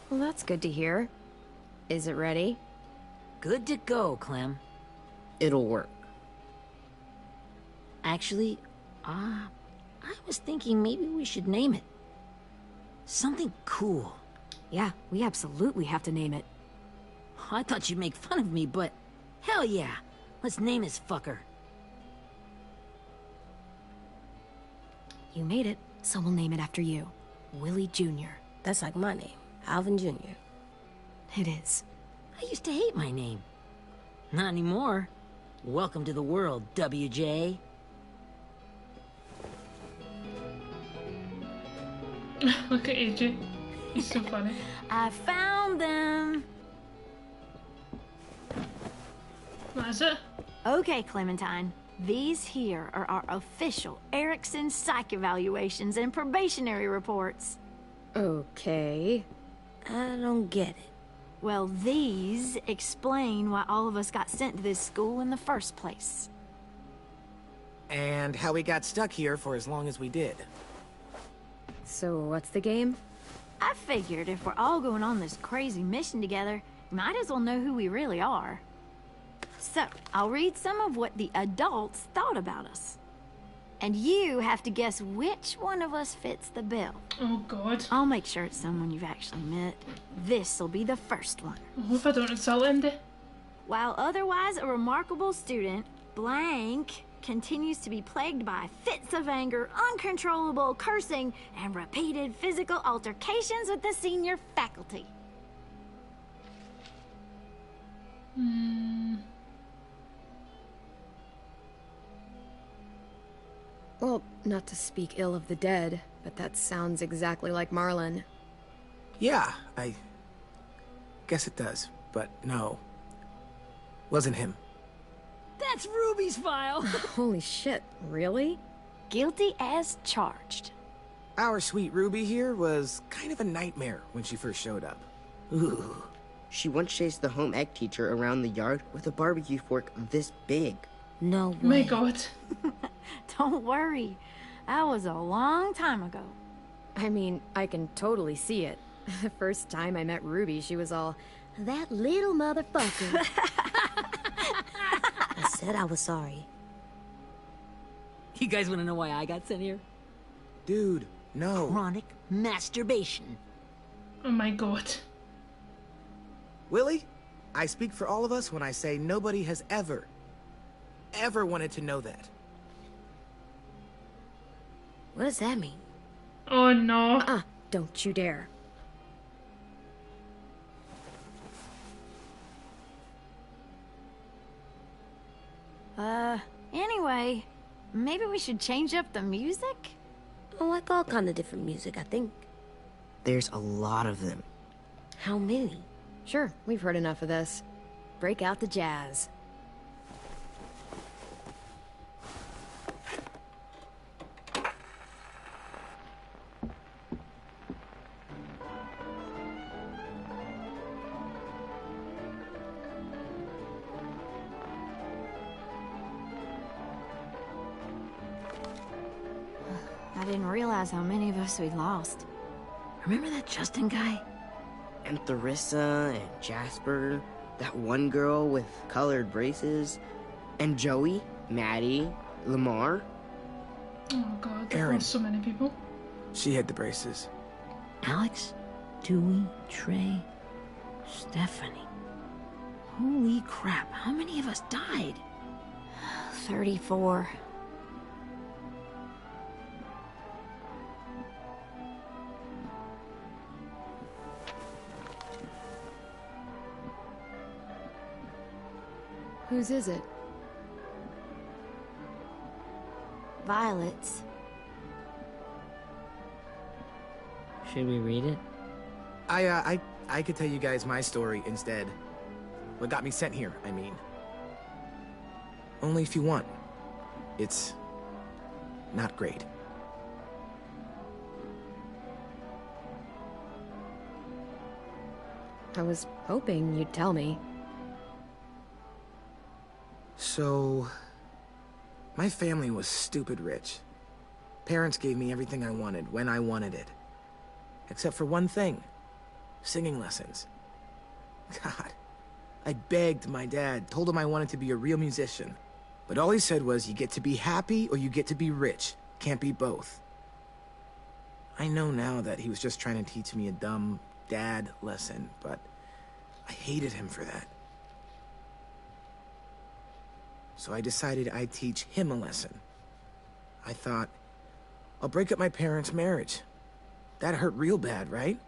Well, that's good to hear. Is it ready? Good to go, Clem. It'll work. Actually, I was thinking maybe we should name it. Something cool. Yeah, we absolutely have to name it. I thought you'd make fun of me, but hell yeah. Let's name this fucker. You made it, so we'll name it after you. Willie Jr. That's like my name, Alvin Jr. It is. I used to hate my name. Not anymore. Welcome to the world, WJ. Look at AJ. He's so funny. I found them. What is it? Okay, Clementine. These here are our official Erickson psych evaluations and probationary reports. Okay. I don't get it. Well, these explain why all of us got sent to this school in the first place. And how we got stuck here for as long as we did. So what's the game? I figured if we're all going on this crazy mission together, we might as well know who we really are. So, I'll read some of what the adults thought about us. And you have to guess which one of us fits the bill. Oh, God. I'll make sure it's someone you've actually met. This'll be the first one. I hope I don't insult Indy. While otherwise a remarkable student, blank continues to be plagued by fits of anger, uncontrollable cursing, and repeated physical altercations with the senior faculty. Well, not to speak ill of the dead, but that sounds exactly like Marlon. Yeah, I guess it does, but no. Wasn't him. That's Ruby's file. Holy shit, really? Guilty as charged. Our sweet Ruby here was kind of a nightmare when she first showed up. Ooh. She once chased the home ec teacher around the yard with a barbecue fork this big. No way. My God. Don't worry. That was a long time ago. I mean, I can totally see it. The first time I met Ruby, she was all, That little motherfucker. I said I was sorry. You guys want to know why I got sent here? Dude, no. Chronic masturbation. Oh, my God. Willie, I speak for all of us when I say nobody has ever wanted to know that. What does that mean? Oh, no. Don't you dare. Anyway, maybe we should change up the music? I like all kind of different music, I think. There's a lot of them. How many? Sure, we've heard enough of this. Break out the jazz. I didn't realize how many of us we'd lost. Remember that Justin guy? And Theresa and Jasper, that one girl with colored braces, and Joey, Maddie, Lamar. Oh, God. There Aaron. were so many people. She had the braces. Alex, Dewey, Trey, Stephanie. Holy crap, how many of us died? 34. Whose is it? Violet's. Should we read it? I could tell you guys my story instead. What got me sent here, I mean. Only if you want. It's not great. I was hoping you'd tell me. So, my family was stupid rich. Parents gave me everything I wanted when I wanted it. Except for one thing. Singing lessons. God. I begged my dad, told him I wanted to be a real musician. But all he said was, you get to be happy or you get to be rich. Can't be both. I know now that he was just trying to teach me a dumb dad lesson, but I hated him for that. So I decided I'd teach him a lesson. I thought, I'll break up my parents' marriage. That hurt real bad, right?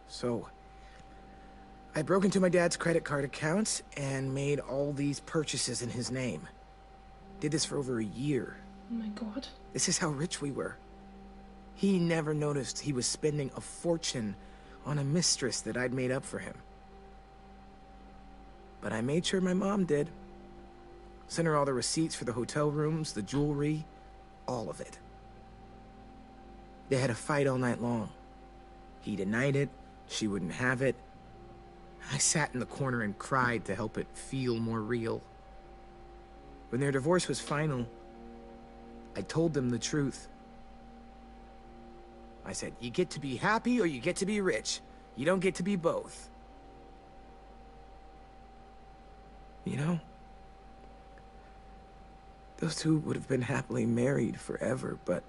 So I broke into my dad's credit card accounts and made all these purchases in his name. Did this for over a year. Oh, my God. This is how rich we were. He never noticed he was spending a fortune on a mistress that I'd made up for him. But I made sure my mom did. Sent her all the receipts for the hotel rooms, the jewelry, all of it. They had a fight all night long. He denied it, she wouldn't have it. I sat in the corner and cried to help it feel more real. When their divorce was final, I told them the truth. I said, you get to be happy or you get to be rich. You don't get to be both. You know, Those two would have been happily married forever, but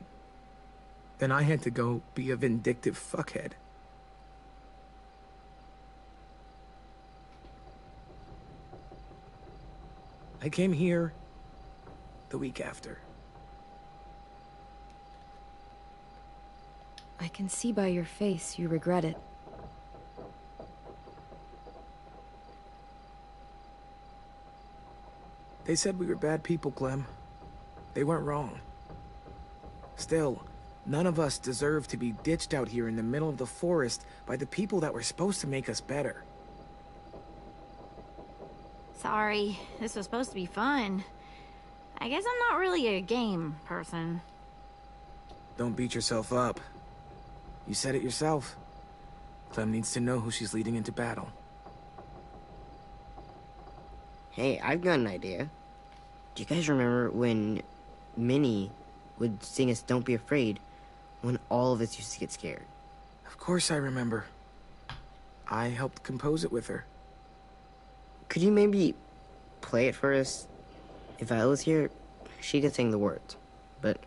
then I had to go be a vindictive fuckhead. I came here the week after. I can see by your face you regret it. They said we were bad people, Clem. They weren't wrong. Still, none of us deserve to be ditched out here in the middle of the forest by the people that were supposed to make us better. Sorry, this was supposed to be fun. I guess I'm not really a game person. Don't beat yourself up. You said it yourself. Clem needs to know who she's leading into battle. Hey, I've got an idea. Do you guys remember when Minnie would sing us Don't Be Afraid when all of us used to get scared? Of course I remember. I helped compose it with her. Could you maybe play it for us? If Violet was here, she could sing the words, but...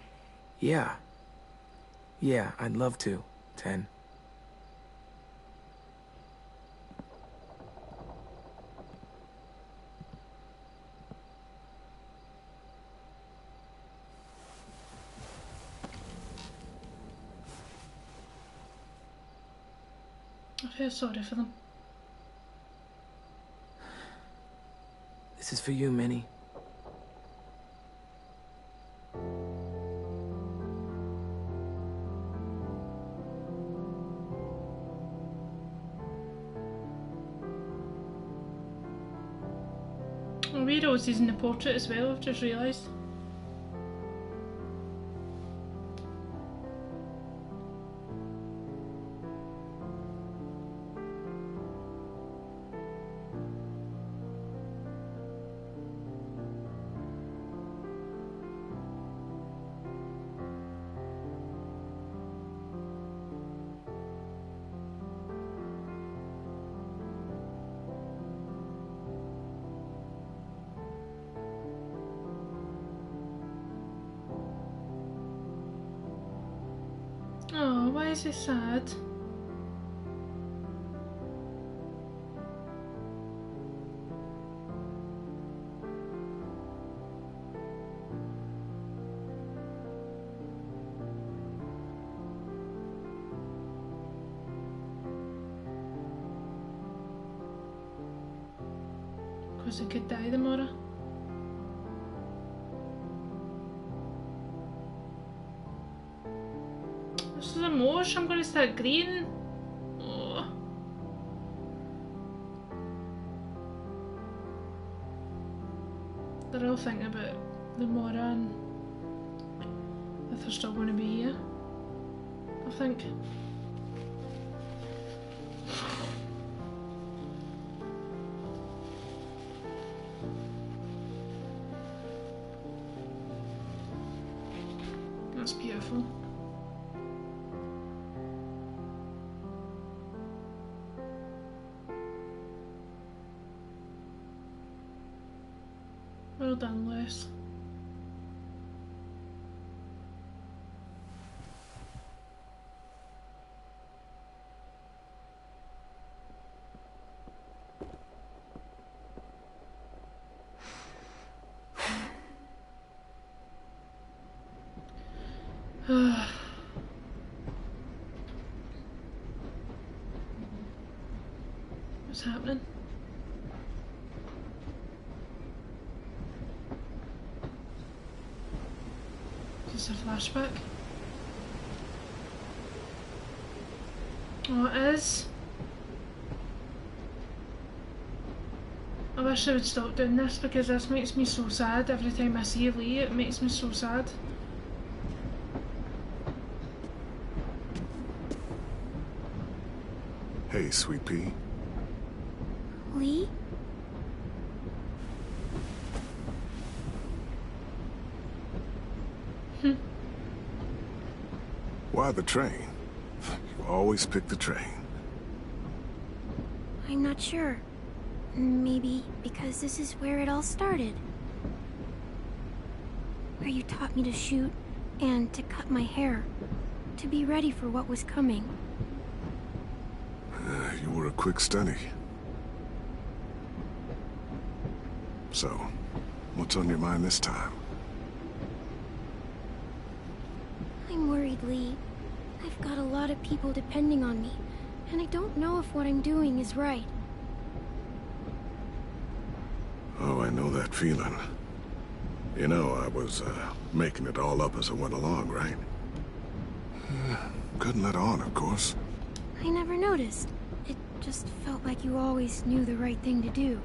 Yeah. Yeah, I'd love to, Ten. I feel sorry for them. This is for you, Minnie. Oh, we're Rosie's in the portrait as well, I've just realised. Oh, why is he sad? Because he could die tomorrow. This is a mosh, I'm going to start green. Oh. They're all thinking about the Mora and if they're still going to be here, I think. That's beautiful. Well done, Lewis. What's happening? Is this a flashback? Oh, it is. I wish I would stop doing this because this makes me so sad. Every time I see Lee, it makes me so sad. Hey, Sweet Pea. Lee? Why the train? You always pick the train. I'm not sure. Maybe because this is where it all started. where you taught me to shoot and to cut my hair, to be ready for what was coming. You were a quick study. So, what's on your mind this time? I'm worried, Lee. I've got a lot of people depending on me, and I don't know if what I'm doing is right. Oh, I know that feeling. You know, I was, making it all up as I went along, right? Couldn't let on, of course. I never noticed. It just felt like you always knew the right thing to do.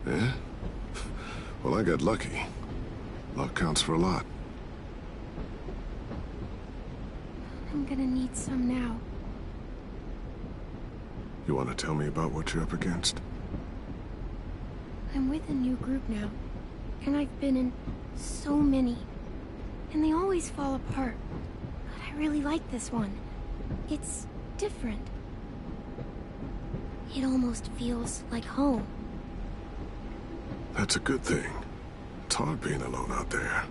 Yeah? Well, I got lucky. Luck counts for a lot. I'm gonna need some now. You want to tell me about what you're up against? I'm with a new group now, and I've been in so many, and they always fall apart. But I really like this one. It's different. It almost feels like home. That's a good thing. It's hard being alone out there.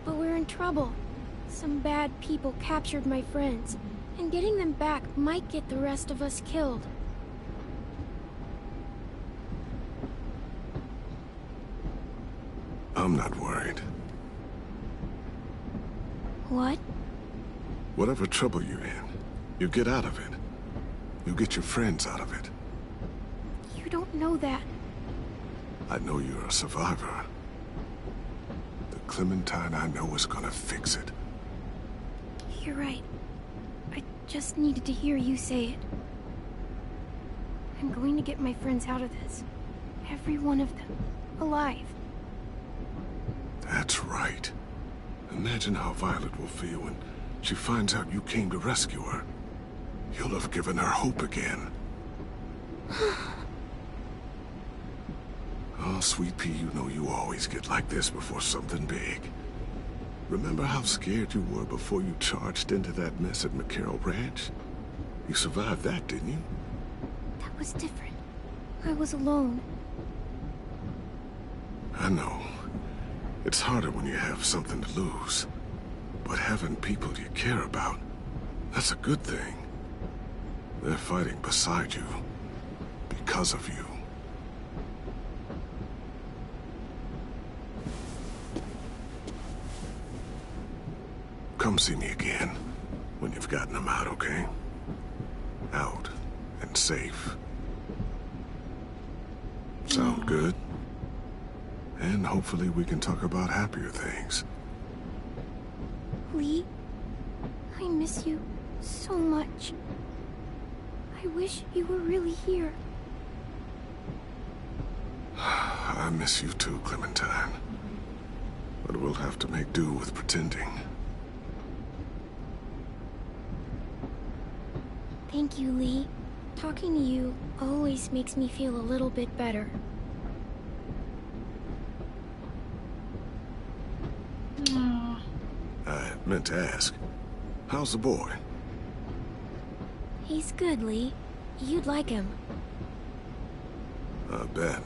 But we're in trouble. Some bad people captured my friends, and getting them back might get the rest of us killed. I'm not worried. What? Whatever trouble you're in, you get out of it. You get your friends out of it. You don't know that. I know you're a survivor. The Clementine I know is gonna fix it. You're right. I just needed to hear you say it. I'm going to get my friends out of this. Every one of them. Alive. That's right. Imagine how Violet will feel when she finds out you came to rescue her. You'll have given her hope again. Oh, Sweet Pea, you know you always get like this before something big. Remember how scared you were before you charged into that mess at McCarroll Ranch? You survived that, didn't you? That was different. I was alone. I know. It's harder when you have something to lose. But having people you care about, that's a good thing. They're fighting beside you. Because of you. Come see me again when you've gotten them out, okay? Out and safe. Sound good? And hopefully we can talk about happier things. Lee, I miss you so much. I wish you were really here. I miss you too, Clementine. But we'll have to make do with pretending. Thank you, Lee. Talking to you always makes me feel a little bit better. I meant to ask, how's the boy? He's good, Lee. You'd like him. I bet.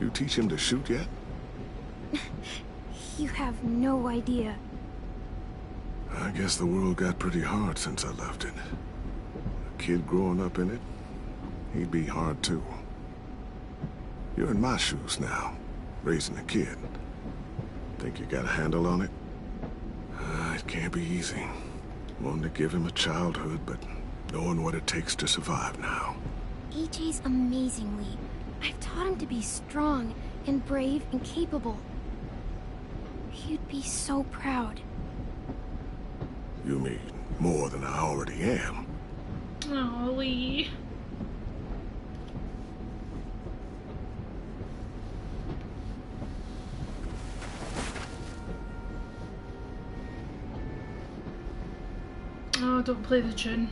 You teach him to shoot yet? You have no idea. I guess the world got pretty hard since I left it. A kid growing up in it, he'd be hard too. You're in my shoes now, raising a kid. Think you got a handle on it? It can't be easy. Wanting to give him a childhood, but knowing what it takes to survive now. AJ's amazing, Lee. I've taught him to be strong and brave and capable. You'd be so proud. You mean more than I already am? Oh, Lee. Oh, don't play the tune.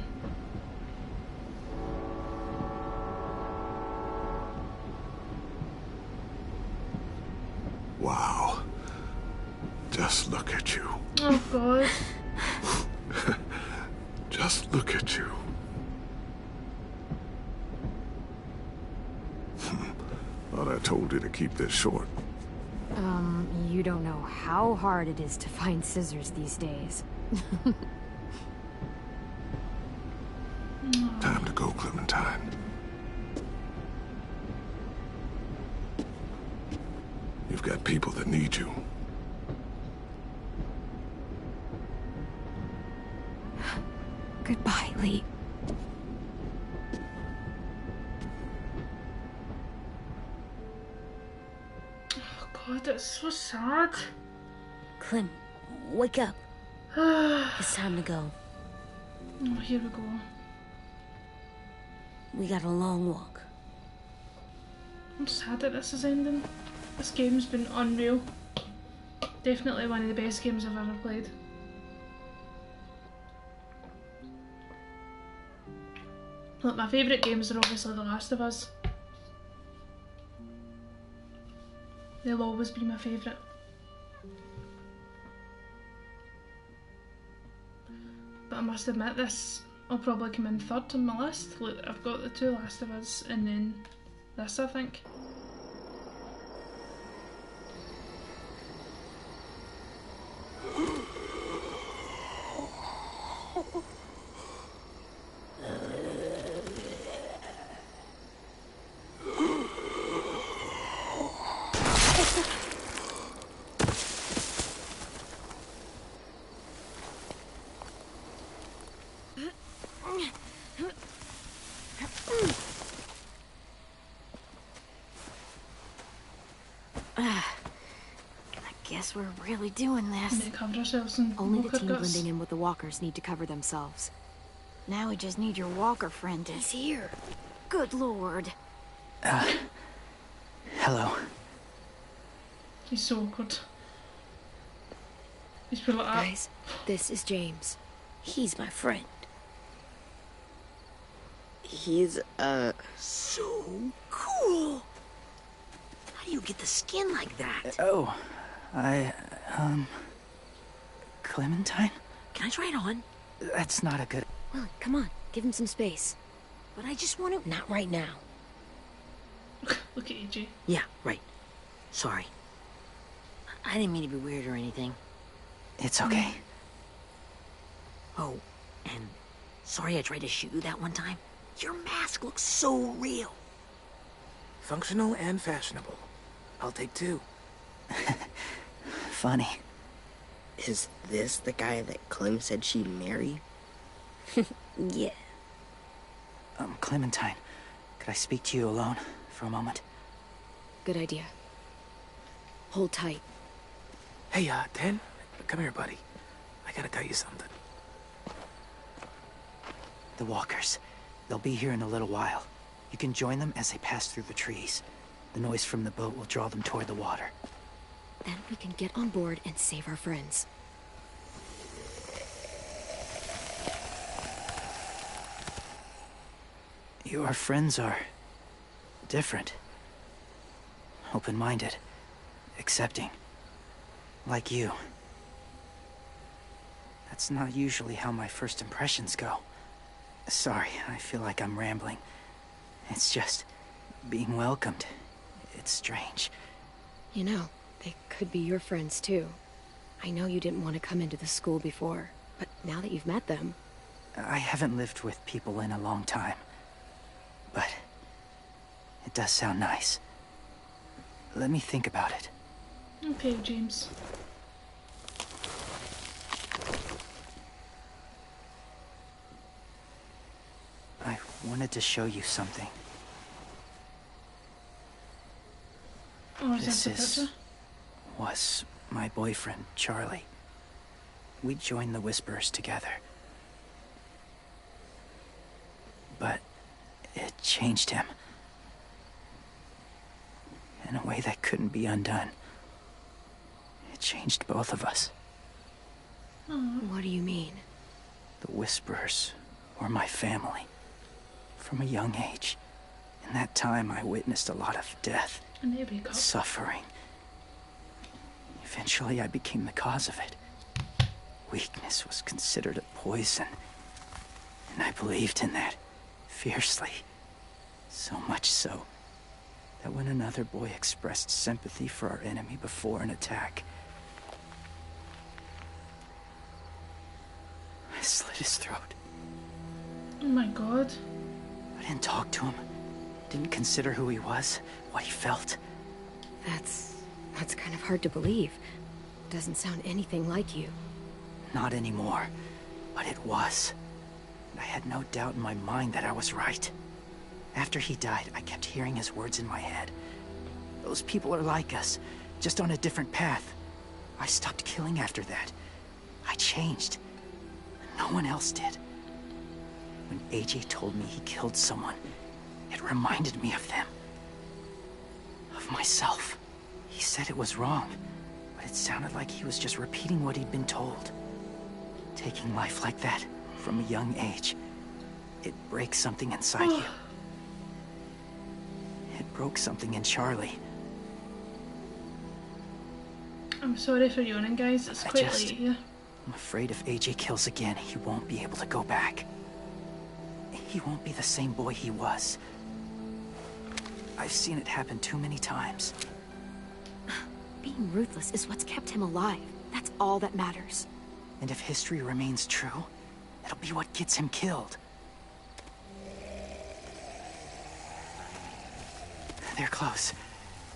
Wow. Just look at you. Oh, God. Just look at you. Thought I told you to keep this short. You don't know how hard it is to find scissors these days. Time to go, Clementine. You've got people that need you. Goodbye, Lee. Oh god, that's so sad. Clem, wake up. Oh, It's time to go. here we go. We got a long walk. I'm sad that this is ending. This game's been unreal. Definitely one of the best games I've ever played. Look, my favourite games are obviously The Last of Us. They'll always be my favourite. But I must admit, this will probably come in third on my list. Look, I've got the two Last of Us and then this, I think. Guess we're really doing We this. need to cover ourselves in Only the walker team guts. blending in with the walkers need to cover themselves. Now we just need your walker friend to... He's here. Good lord. Hello. He's so awkward. He's put it like that. Guys, this is James. He's my friend. He's, So cool. How do you get the skin like that? Oh, Clementine? Can I try it on? That's not a good... Well, come on, give him some space. But I just want to... Not right now. Look at AJ. Yeah, right. Sorry. I didn't mean to be weird or anything. It's okay. Oh, and sorry I tried to shoot you that one time. Your mask looks so real. Functional and fashionable. I'll take two. Funny. is this the guy that Clem said she'd marry? Yeah. Clementine, could I speak to you alone for a moment? Good idea. Hold tight. Hey, Ten, come here, buddy. I gotta tell you something. The walkers. They'll be here in a little while. You can join them as they pass through the trees. The noise from the boat will draw them toward the water. Then we can get on board and save our friends. Your friends are... different. Open-minded. Accepting. Like you. That's not usually how my first impressions go. Sorry, I feel like I'm rambling. It's just... being welcomed. It's strange. You know, they could be your friends too. I know you didn't want to come into the school before, but now that you've met them... I haven't lived with people in a long time. But... it does sound nice. Let me think about it. Okay, James. I wanted to show you something. Oh, is This that the picture? was my boyfriend, Charlie. We joined the Whisperers together. But it changed him. In a way that couldn't be undone. It changed both of us. What do you mean? The Whisperers were my family. From a young age. In that time, I witnessed a lot of death. And there we go. Suffering. Eventually, I became the cause of it. Weakness was considered a poison. And I believed in that. Fiercely. So much so that when another boy expressed sympathy for our enemy before an attack, I slit his throat. Oh my god. I didn't talk to him. Didn't consider who he was, what he felt. That's kind of hard to believe. Doesn't sound anything like you. Not anymore, but it was. And I had no doubt in my mind that I was right. After he died, I kept hearing his words in my head. Those people are like us, just on a different path. I stopped killing after that. I changed. No one else did. When AJ told me he killed someone, it reminded me of them. Of myself. He said it was wrong, but it sounded like he was just repeating what he'd been told. Taking life like that, from a young age, it breaks something inside you. It broke something in Charlie. I'm sorry for yawning, guys. It's quite late here. I'm afraid if AJ kills again, he won't be able to go back. He won't be the same boy he was. I've seen it happen too many times. Being ruthless is what's kept him alive. That's all that matters. And if history remains true, it'll be what gets him killed. They're close.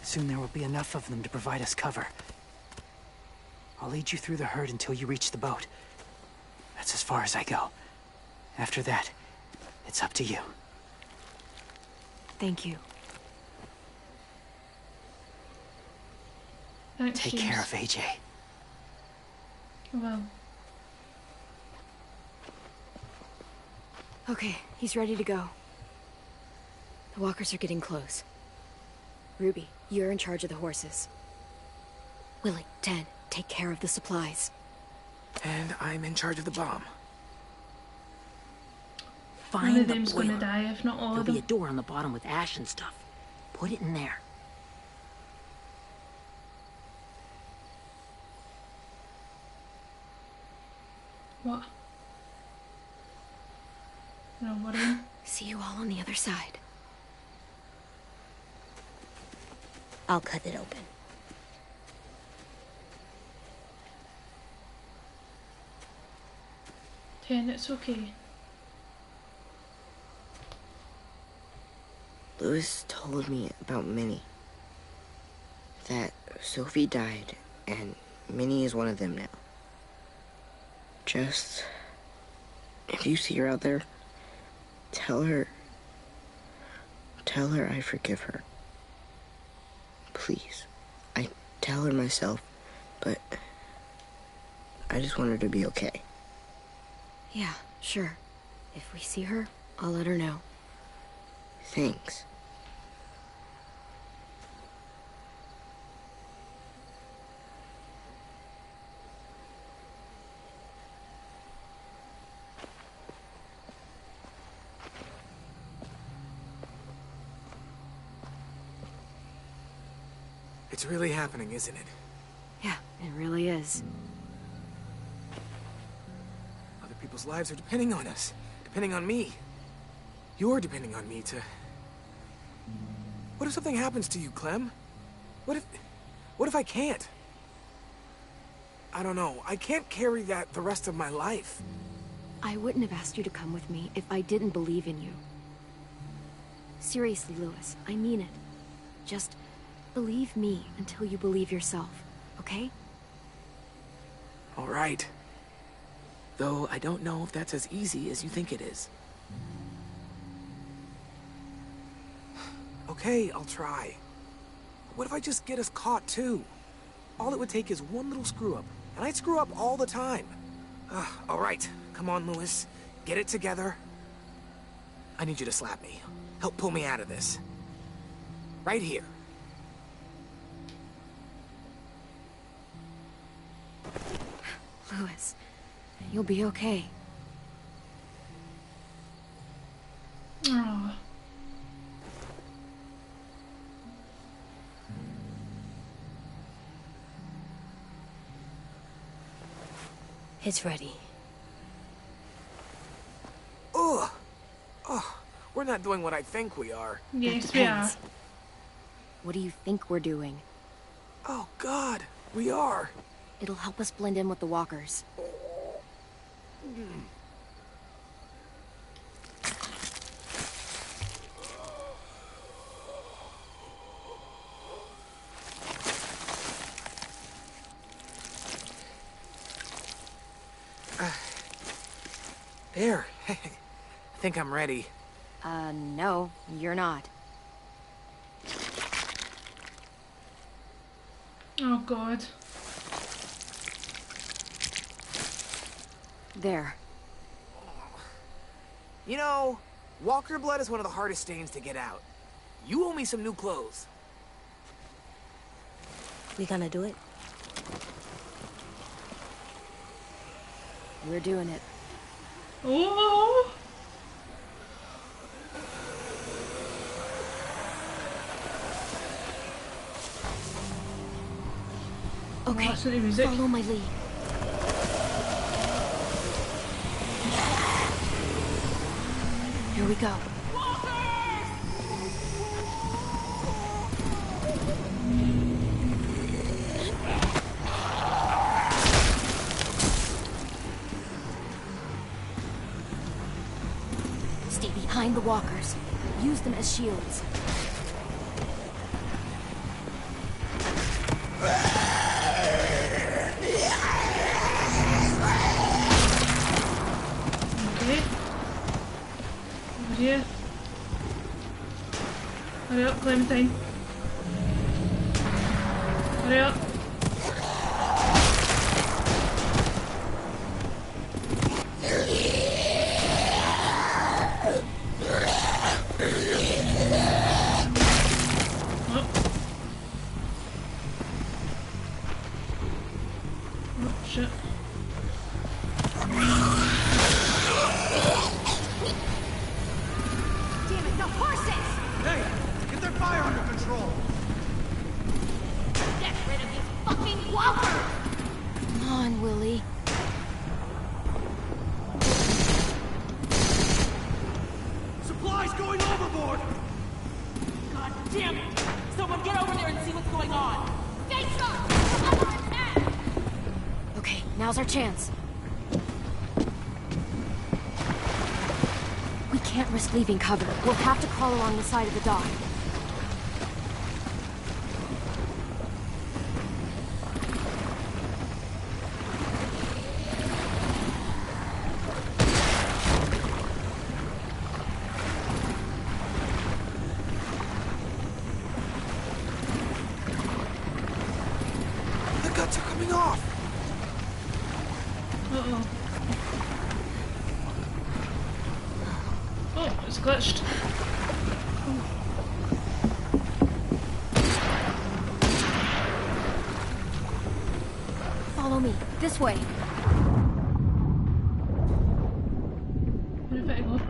Soon there will be enough of them to provide us cover. I'll lead you through the herd until you reach the boat. That's as far as I go. After that, it's up to you. Thank you. Thanks, Take James. care of AJ. Well. Okay, he's ready to go. The walkers are getting close. Ruby, you're in charge of the horses. Willie, Ted, take care of the supplies. And I'm in charge of the bomb. One Find of the them's boiler. gonna die, if not all There'll of be them. a door on the bottom with ash and stuff. Put it in there. What? No worrying. See you all on the other side. I'll cut it open. Ten, it's okay. Lewis told me about Minnie. That Sophie died, and Minnie is one of them now. Just... if you see her out there, tell her I forgive her. Please. I tell her myself, but I just want her to be okay. Yeah, sure. If we see her, I'll let her know. Thanks. It's really happening, isn't it? Yeah, it really is. Other people's lives are depending on us. Depending on me. You're depending on me to... What if something happens to you, Clem? What if I can't? I don't know. I can't carry that the rest of my life. I wouldn't have asked you to come with me if I didn't believe in you. Seriously, Lewis, I mean it. Just believe me until you believe yourself, okay? All right. Though I don't know if that's as easy as you think it is. Okay, I'll try. What if I just get us caught too? All it would take is one little screw up, and I'd screw up all the time. All right, come on, Lewis. Get it together. I need you to slap me. Help pull me out of this. Right here. Lewis, you'll be okay. Oh. It's ready. Ugh. Oh, we're not doing what I think we are. Yes, we are. What do you think we're doing? Oh, God, we are. It'll help us blend in with the walkers. There. I think I'm ready. No, you're not. Oh, God. There. You know, walker blood is one of the hardest stains to get out. You owe me some new clothes. We gonna do it? We're doing it. Oh! Okay, Listen to the music. follow my lead. Here we go. Stay behind the walkers. Use them as shields. Okay. Over here. Hurry up, Clementine. Hurry up. Oh. Oh, shit. Damn it, the horses! Hey, get their fire under control. Get rid of these fucking walkers! Come on, Willie. Supplies going overboard. God damn it! Someone get over there and see what's going on! Face up! Okay, now's our chance. We can't risk leaving cover. We'll have to crawl along the side of the dock. The guts are coming off. Uh-oh. Oh, it's glitched. Follow me. This way. Where did it go?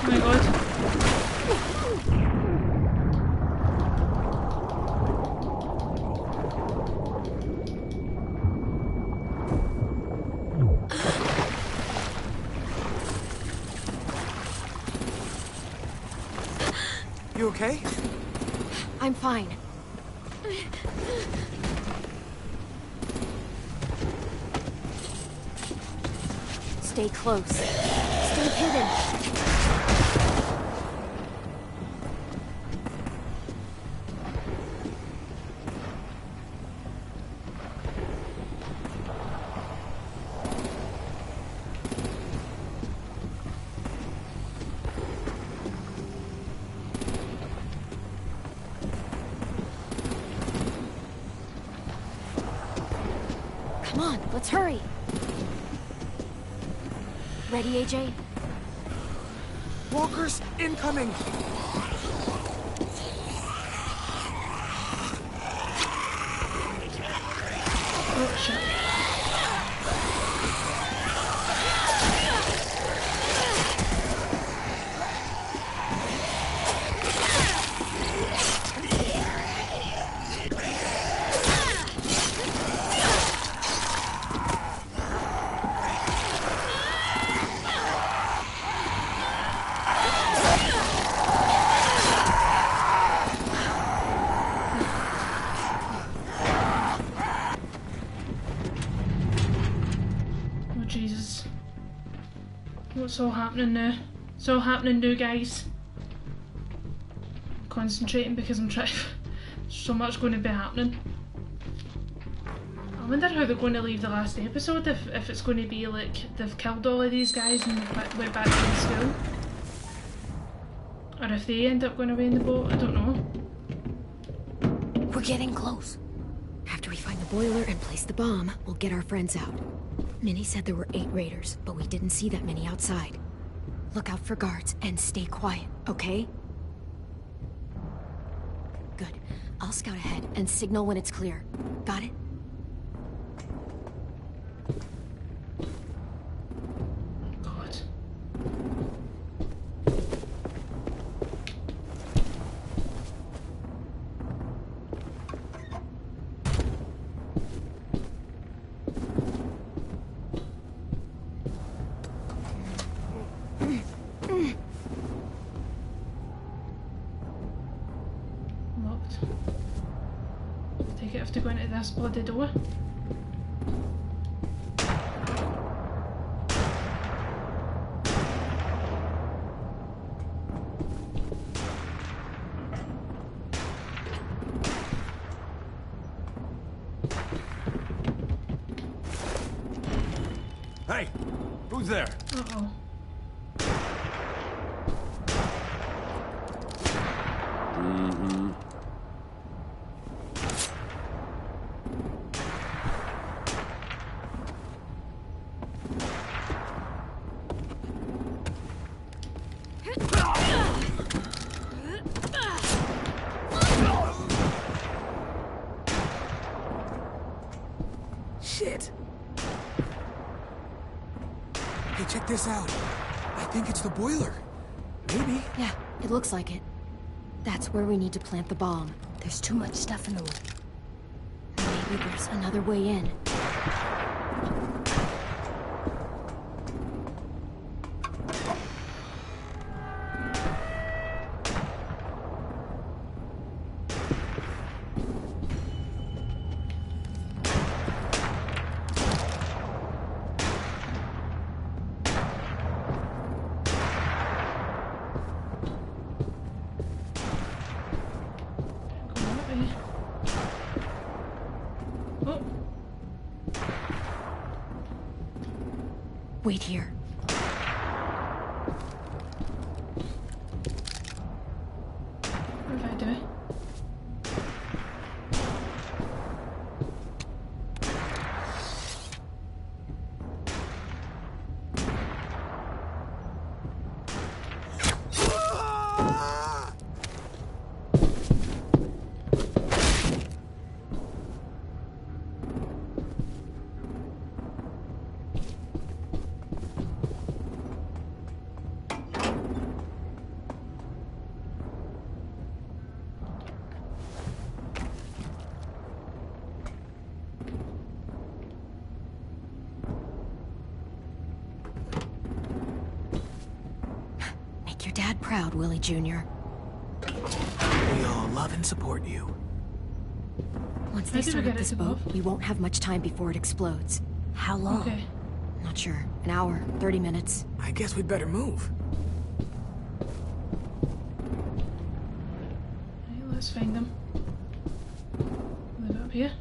Oh my god. You okay? I'm fine. Stay close. Stay hidden. Come on, let's hurry. Ready, AJ? Walkers incoming. Oh shit. What's all happening now? It's all happening now, guys. I'm concentrating because I'm trying. There's so much going to be happening. I wonder how they're going to leave the last episode, if it's going to be like they've killed all of these guys and went back to the school. Or if they end up going away in the boat, I don't know. We're getting close. After we find the boiler and place the bomb, we'll get our friends out. Minnie said there were 8 raiders, but we didn't see that many outside. Look out for guards and stay quiet, okay? Good. I'll scout ahead and signal when it's clear. Got it? God. Locked. Take it, have to go into this bloody door. Hey, who's there? Uh-oh. Mm-hmm. Shit! Hey, check this out. I think it's the boiler. Maybe. Yeah, it looks like it. That's where we need to plant the bomb. There's too much stuff in the way. Maybe there's another way in. Oh. Wait here. What do I do? Make your dad proud, Willie Jr. We all love and support you. Once How they did we start get up it this to boat, go? we won't have much time before it explodes. How long? Okay. Not sure. An hour, 30 minutes. I guess we'd better move. Right, let's find them. Live up here.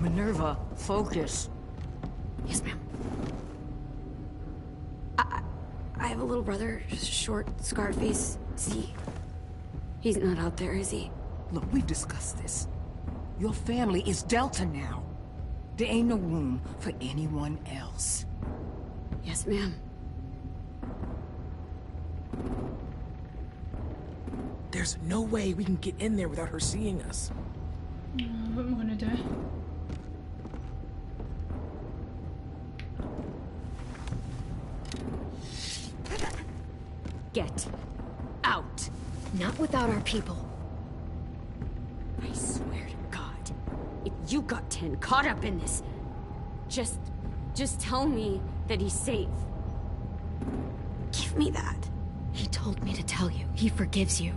Minerva, focus. Yes, ma'am. I have a little brother, short, scarred face. He's not out there, is he? Look, we've discussed this. Your family is Delta now. There ain't no room for anyone else. Yes, ma'am. There's no way we can get in there without her seeing us. What am I gonna do? Get out. Not without our people. I swear to God, if you got 10 caught up in this, just tell me that he's safe. Give me that. He told me to tell you. He forgives you.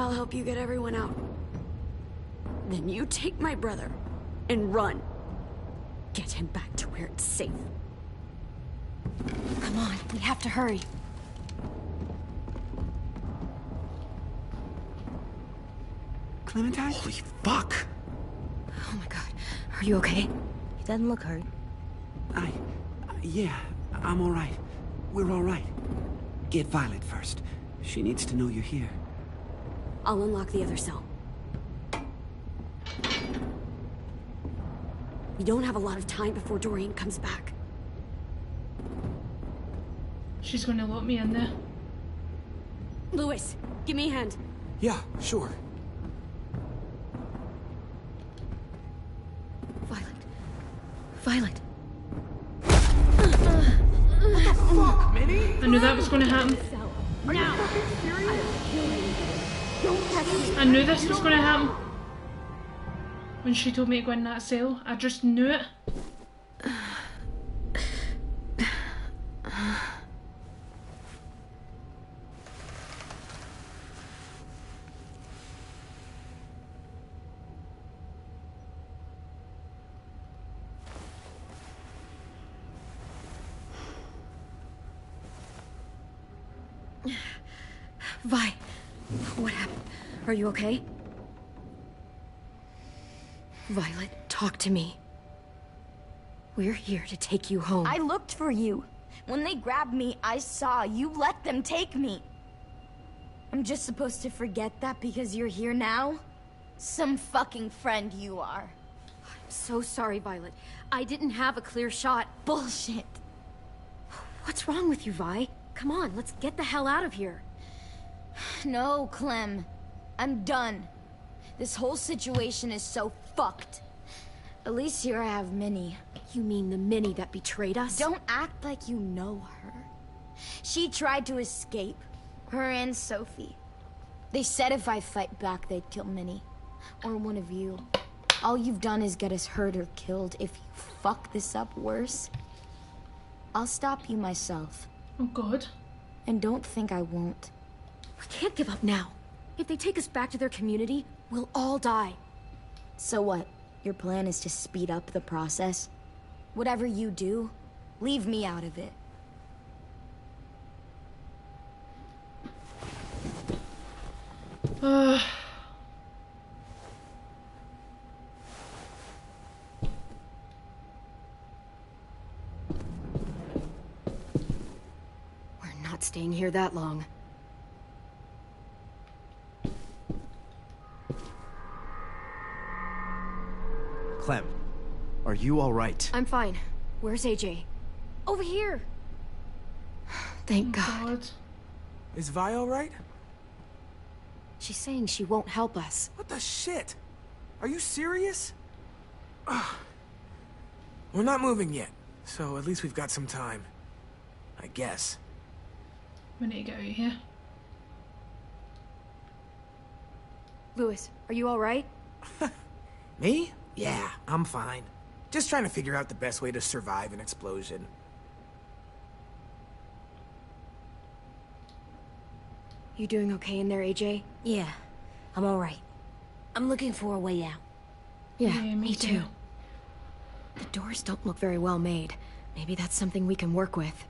I'll help you get everyone out. Then you take my brother and run. Get him back to where it's safe. Come on, we have to hurry. Clementine? Holy fuck! Oh my god. Are you okay? He doesn't look hurt. Yeah, I'm all right. We're all right. Get Violet first. She needs to know you're here. I'll unlock the other cell. We don't have a lot of time before Doreen comes back. She's gonna lock me in there. Louis, give me a hand. Yeah, sure. Violet. What the fuck, Minnie? I knew that was gonna happen. Are you fucking serious? I knew this was gonna happen. When she told me to go in that cell, I just knew it. Vi, what happened? Are you okay? Violet, talk to me. We're here to take you home. I looked for you. When they grabbed me, I saw you let them take me. I'm just supposed to forget that because you're here now? Some fucking friend you are. I'm so sorry, Violet. I didn't have a clear shot. Bullshit. What's wrong with you, Vi? Come on, let's get the hell out of here. No, Clem. I'm done. This whole situation is so fucked. At least here I have Minnie. You mean the Minnie that betrayed us? Don't act like you know her. She tried to escape. Her and Sophie. They said if I fight back, they'd kill Minnie. Or one of you. All you've done is get us hurt or killed. If you fuck this up worse, I'll stop you myself. Oh God. And don't think I won't. We can't give up now. If they take us back to their community, we'll all die. So what? Your plan is to speed up the process? Whatever you do, leave me out of it. We're not staying here that long. Clem, are you all right? I'm fine. Where's AJ? Over here. Thank God. Is Vi all right? She's saying she won't help us. What the shit? Are you serious? We're not moving yet, so at least we've got some time. I guess. We need to get out of here. Louis, are you all right? Me? Yeah, I'm fine. Just trying to figure out the best way to survive an explosion. You doing okay in there, AJ? Yeah, I'm alright. I'm looking for a way out. Yeah, me too. The doors don't look very well made. Maybe that's something we can work with.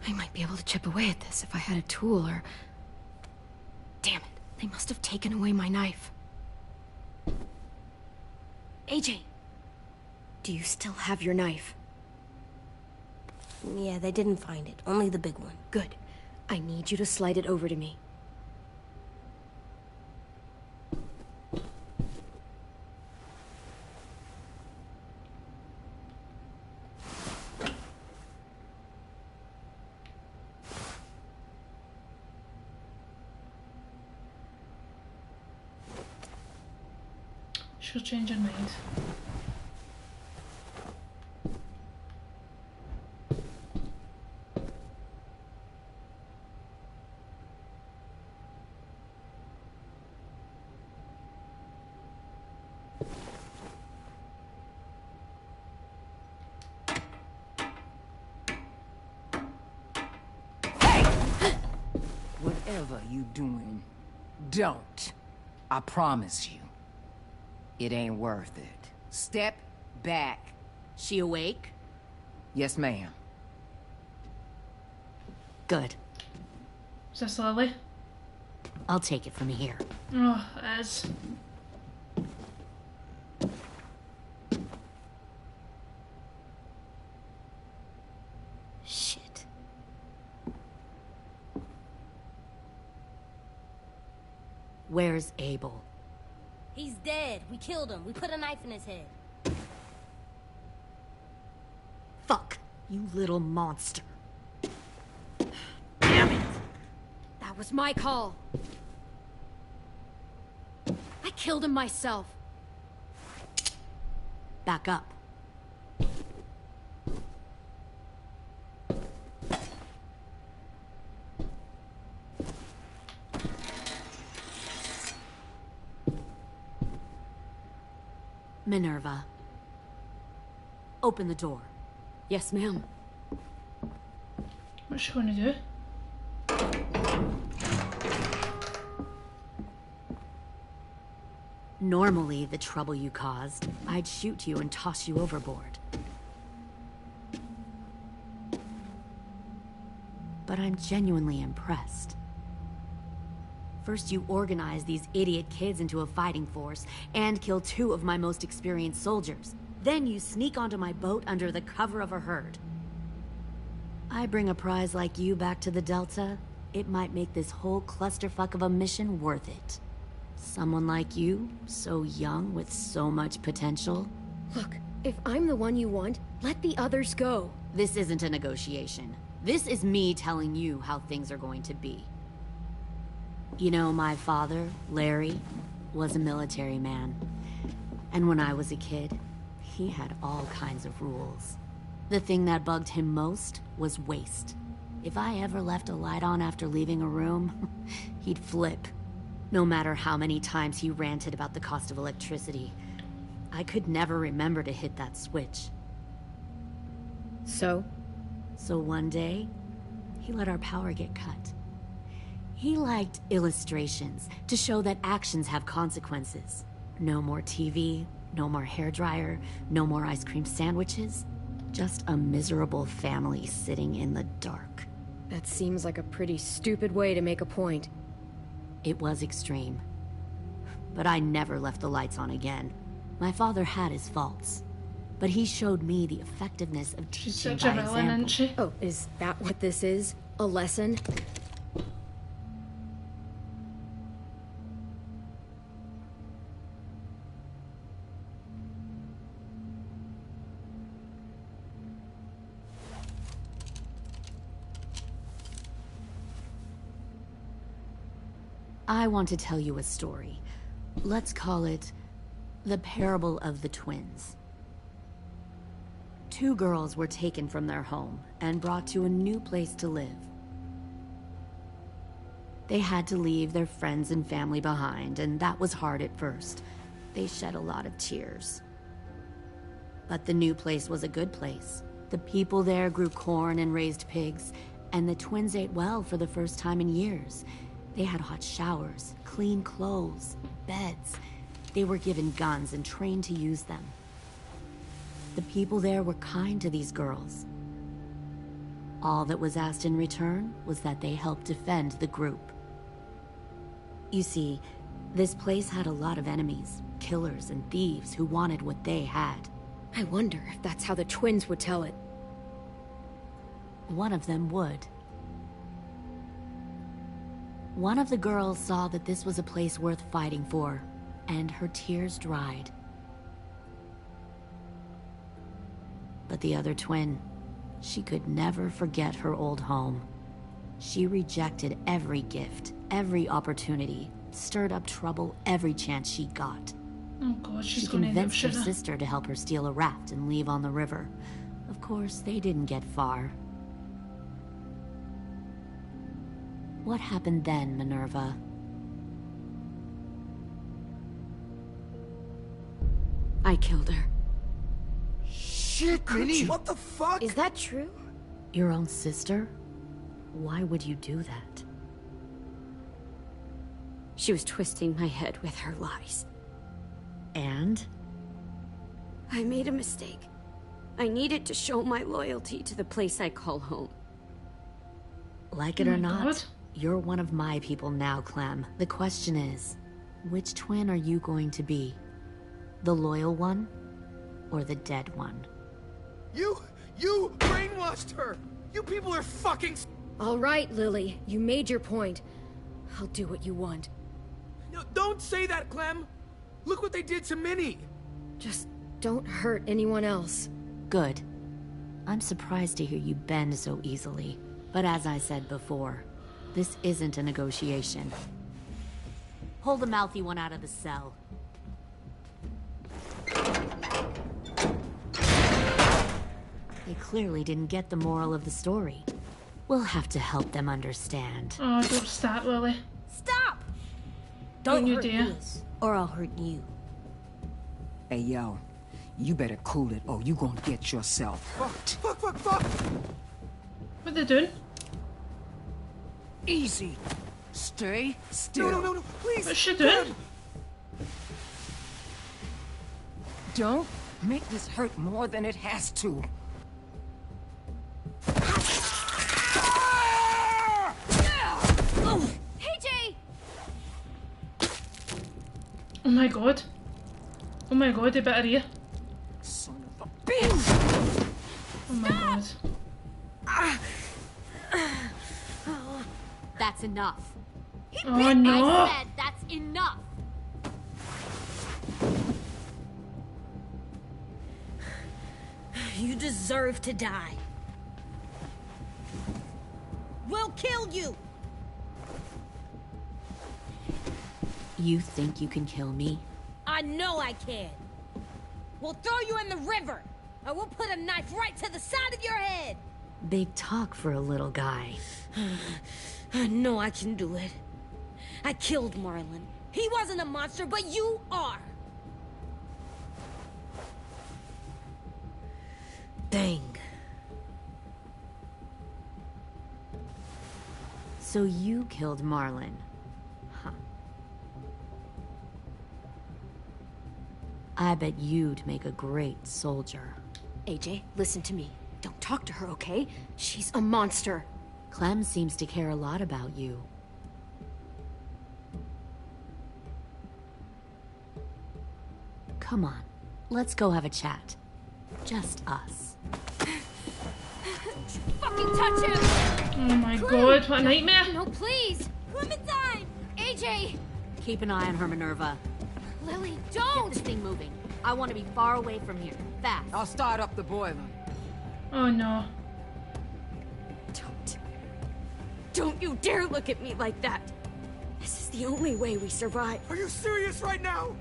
I might be able to chip away at this if I had a tool or... Damn it, they must have taken away my knife. AJ! Do you still have your knife? Yeah, they didn't find it. Only the big one. Good. I need you to slide it over to me. She'll change her mind. whatever you doing, don't. I promise you. It ain't worth it. Step back. She awake? Yes, ma'am. Good. Is this Lily? I'll take it from here. Oh, it is. Shit. Where's Abel? He's dead. We killed him. We put a knife in his head. Fuck, you little monster. Damn it! That was my call. I killed him myself. Back up. Minerva. Open the door. Yes, ma'am. What's she gonna do? Normally, the trouble you caused, I'd shoot you and toss you overboard. But I'm genuinely impressed. First, you organize these idiot kids into a fighting force and kill 2 of my most experienced soldiers. Then you sneak onto my boat under the cover of a herd. I bring a prize like you back to the Delta, it might make this whole clusterfuck of a mission worth it. Someone like you, so young with so much potential. Look, if I'm the one you want, let the others go. This isn't a negotiation. This is me telling you how things are going to be. You know, my father, Larry, was a military man. And when I was a kid, he had all kinds of rules. The thing that bugged him most was waste. If I ever left a light on after leaving a room, he'd flip. No matter how many times he ranted about the cost of electricity, I could never remember to hit that switch. So? So one day, he let our power get cut. He liked illustrations to show that actions have consequences. No more TV, no more hairdryer, no more ice cream sandwiches. Just a miserable family sitting in the dark. That seems like a pretty stupid way to make a point. It was extreme. But I never left the lights on again. My father had his faults. But he showed me the effectiveness of teaching by example. Oh, is that what this is? A lesson? I want to tell you a story. Let's call it the Parable of the Twins. 2 girls were taken from their home and brought to a new place to live. They had to leave their friends and family behind, and that was hard at first. They shed a lot of tears. But the new place was a good place. The people there grew corn and raised pigs, and the twins ate well for the first time in years. They had hot showers, clean clothes, beds. They were given guns and trained to use them. The people there were kind to these girls. All that was asked in return was that they help defend the group. You see, this place had a lot of enemies, killers and thieves who wanted what they had. I wonder if that's how the twins would tell it. One of them would. One of the girls saw that this was a place worth fighting for, and her tears dried. But the other twin, she could never forget her old home. She rejected every gift, every opportunity, stirred up trouble every chance she got. Oh god, she's She gonna end up convinced her shooting. sister to help her steal a raft and leave on the river. Of course, they didn't get far. What happened then, Minerva? I killed her. Shit, Minnie, what the fuck? Is that true? Your own sister? Why would you do that? She was twisting my head with her lies. And? I made a mistake. I needed to show my loyalty to the place I call home. Like it or not, you're one of my people now, Clem. The question is, which twin are you going to be? The loyal one, or the dead one? You brainwashed her! You people are fucking... All right, Lily. You made your point. I'll do what you want. No, don't say that, Clem! Look what they did to Minnie! Just don't hurt anyone else. Good. I'm surprised to hear you bend so easily. But as I said before, this isn't a negotiation. Hold the mouthy one out of the cell. They clearly didn't get the moral of the story. We'll have to help them understand. Oh, don't start, Lily. Stop! Don't you hurt dare. Louis, or I'll hurt you. Hey, yo. You better cool it, or you gonna get yourself hurt. Fuck! What are they doing? Easy. Stay still. No, please! What's she doing? Don't make this hurt more than it has to. Hey, Jay! Oh my god. Oh my god, they better hear. Son of a bitch! Oh my god. That's enough. Oh no! I said that's enough. You deserve to die. We'll kill you! You think you can kill me? I know I can. We'll throw you in the river, or we'll put a knife right to the side of your head. Big talk for a little guy. I know I can do it. I killed Marlon. He wasn't a monster, but you are. Dang. So you killed Marlon. Huh. I bet you'd make a great soldier. AJ, listen to me. Don't talk to her, okay? She's a monster. Clem seems to care a lot about you. Come on, let's go have a chat. Just us. Fucking touch him! Oh my god, what a nightmare! No, please! Clementine! AJ! Keep an eye on her, Minerva. Lily, Get don't! this thing moving. I want to be far away from here. Fast. I'll start up the boiler. Oh no. Don't you dare look at me like that! This is the only way we survive. Are you serious right now?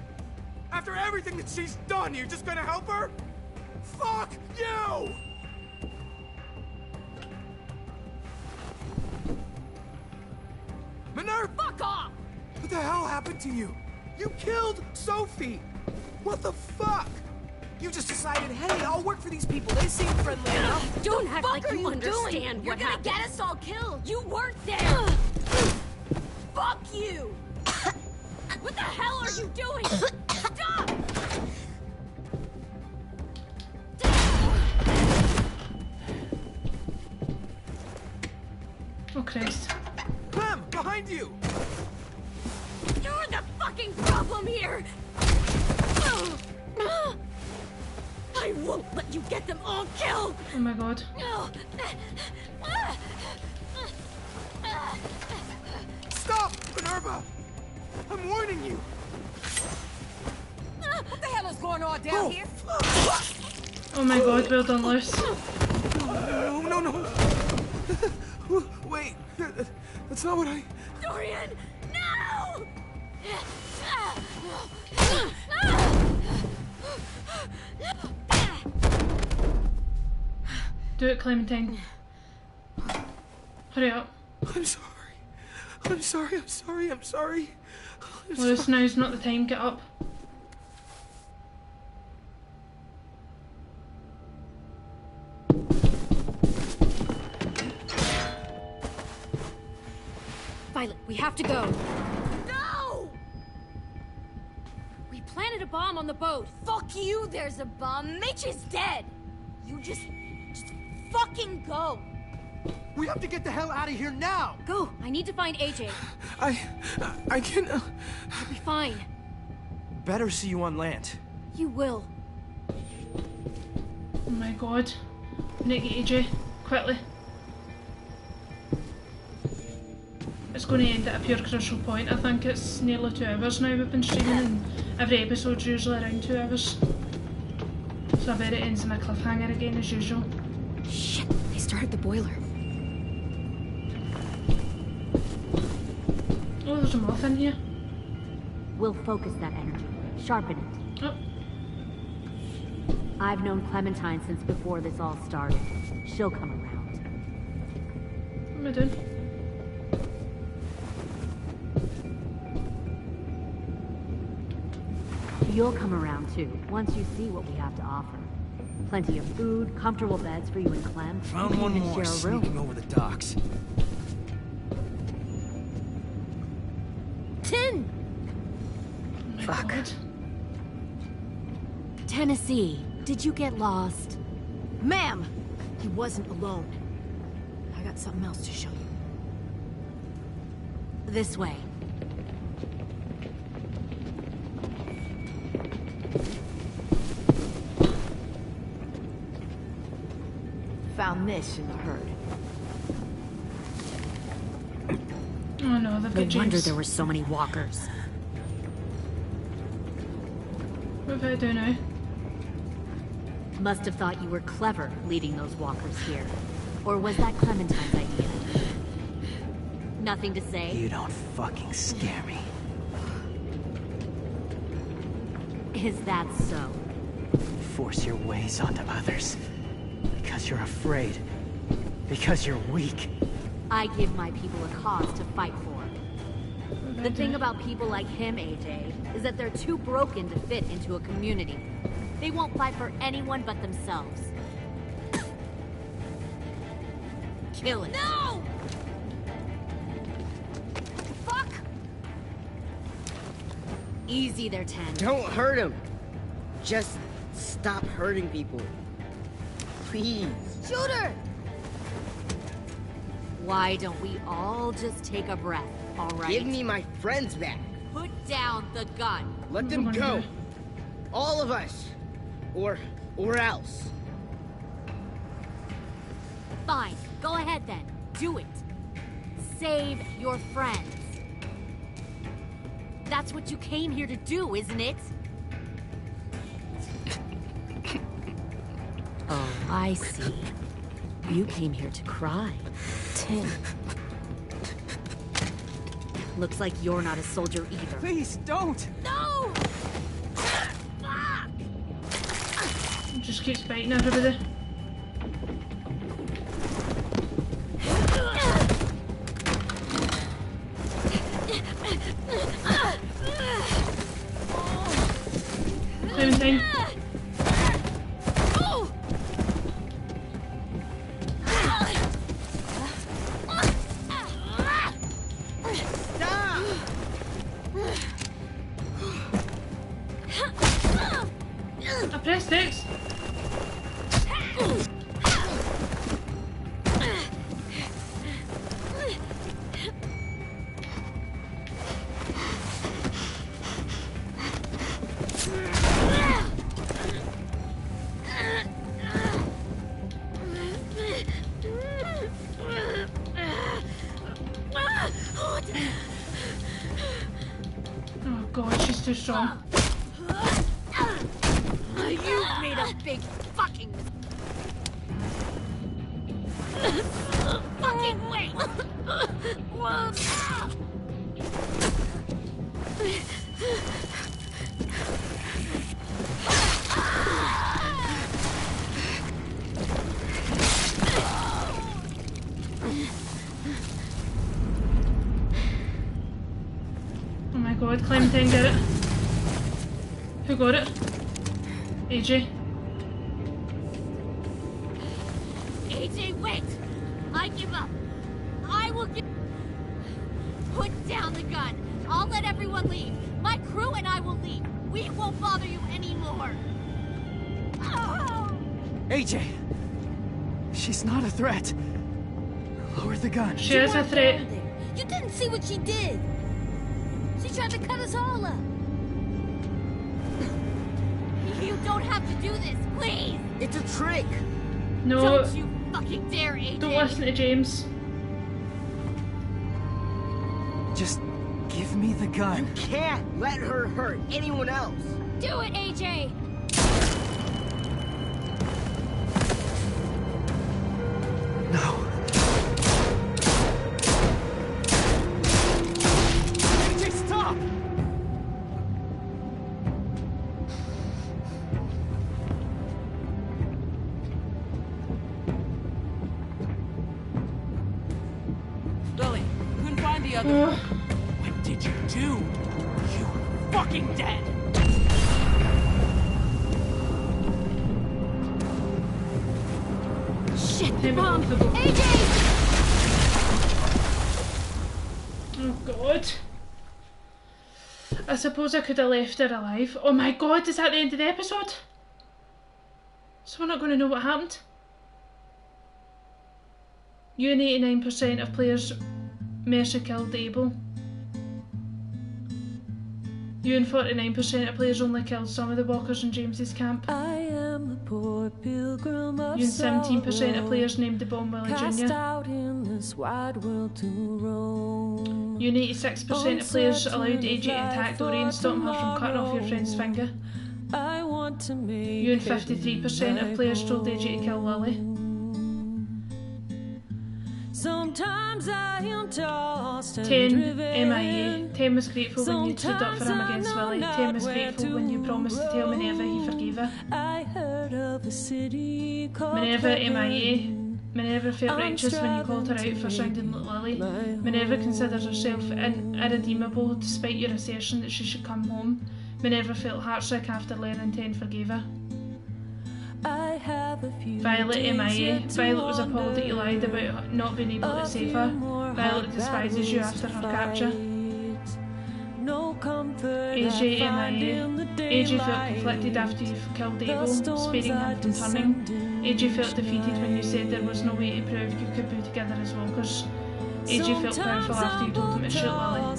After everything that she's done, you're just gonna help her? Fuck you! Minerva! Fuck off! What the hell happened to you? You killed Sophie! What the fuck? You just decided, hey, I'll work for these people. They seem friendly enough. Don't act like you understand You're what gonna happened. get us all killed! You weren't there! Fuck you! What the hell are you doing? Stop! Oh Christ. Clem, behind you! You're the fucking problem here! I won't let you get them all killed! Oh my god. Stop, Minerva! I'm warning you! What the hell is going on down here? Oh my god, well done, Luce. No. Wait, that's not what I... Dorian, no! Do it, Clementine. Hurry up. I'm sorry. Luce, now's not the time, get up. Violet, we have to go. No! bomb on the boat. Fuck you, there's a bomb. Mitch is dead. You just fucking go. We have to get the hell out of here now! Go! I need to find AJ. I can't... I'll be fine. Better see you on land. You will. Oh my god. I need to get AJ. Quickly. It's going to end at a pure crucial point. I think it's nearly 2 hours now we've been streaming, and every episode's usually around 2 hours. So I bet it ends in a cliffhanger again as usual. Shit, they started the boiler. Oh, there's a moth in here. We'll focus that energy. Sharpen it. Oh. I've known Clementine since before this all started. She'll come around. What am I doing? You'll come around too, once you see what we have to offer. Plenty of food, comfortable beds for you and Clem. Found We one even more share a room. sneaking over the docks. Tin! Oh Fuck. God. Tennessee, did you get lost? Ma'am! He wasn't alone. I got something else to show you. This way. Found this in the herd. Oh no, they've got No James. wonder there were so many walkers. What do I do now? Must have thought you were clever leading those walkers here. Or was that Clementine's idea? Nothing to say? You don't fucking scare me. Is that so? Force your ways onto others. Because you're afraid. Because you're weak. I give my people a cause to fight for. The thing about people like him, AJ, is that they're too broken to fit into a community. They won't fight for anyone but themselves. Kill it. No! Fuck! Easy there, Ten. Don't hurt him. Just stop hurting people. Please. Shoot her! Why don't we all just take a breath, all right? Give me my friends back. Put down the gun. Let them go. All of us. Or else. Fine. Go ahead then. Do it. Save your friends. That's what you came here to do, isn't it? Oh, I see. You came here to cry. Tin. Looks like you're not a soldier either. Please, don't! No! It just keeps biting everybody. Clementine. I pressed X. Oh god, she's too strong. You made a big fucking fucking wait! Oh my god, Clementine got it. Who got it? AJ. AJ, wait! I give up. I will give... Put down the gun. I'll I'll let everyone leave. My crew and I will leave. We won't bother you anymore. Oh! AJ! She's not a threat. Lower the gun. She is a threat. You didn't see what she did. She tried to cut us all up. You don't have to do this, please! It's a trick! No. Don't you fucking dare, AJ! Don't listen to James. Just give me the gun. You can't let her hurt anyone else. Do it, AJ! No. AJ, stop! Lily, couldn't find the other. What did you do? You were fucking dead. Shit, Mom! AJ! Oh god. I suppose I could have left her alive. Oh my god, is that the end of the episode? So we're not going to know what happened? You and 89% of players Mercer killed Abel. You and 49% of players only killed some of the walkers in James's camp. You and 17% of players named the bomb Willie Jr. You and 86% of players allowed AJ to attack Dory and stop her from cutting off your friend's finger. You and 53% of players told AJ to kill Lily. Sometimes I am tossed and 10 driven. MIA. 10 was grateful when you stood up for him against Willie. 10 was grateful when you promised to tell Minerva he forgave her. I heard of a city called Minerva Heaven. MIA. Minerva felt righteous when you called her out for sounding like Lily. Minerva considers herself irredeemable despite your assertion that she should come home. Minerva felt heartsick after learning 10 forgave her. I have a few Violet days MIA. yet to Violet was appalled wander. that you lied about not being able to save her. Violet despises you after her capture. No comfort AJ I find MIA. in the AJ felt daylight. conflicted after you killed The Abel, storms sparing are him from turning. descending. AJ felt defeated when you said there was no way to prove you could be together as walkers. AJ felt powerful after you told him to shoot Lily.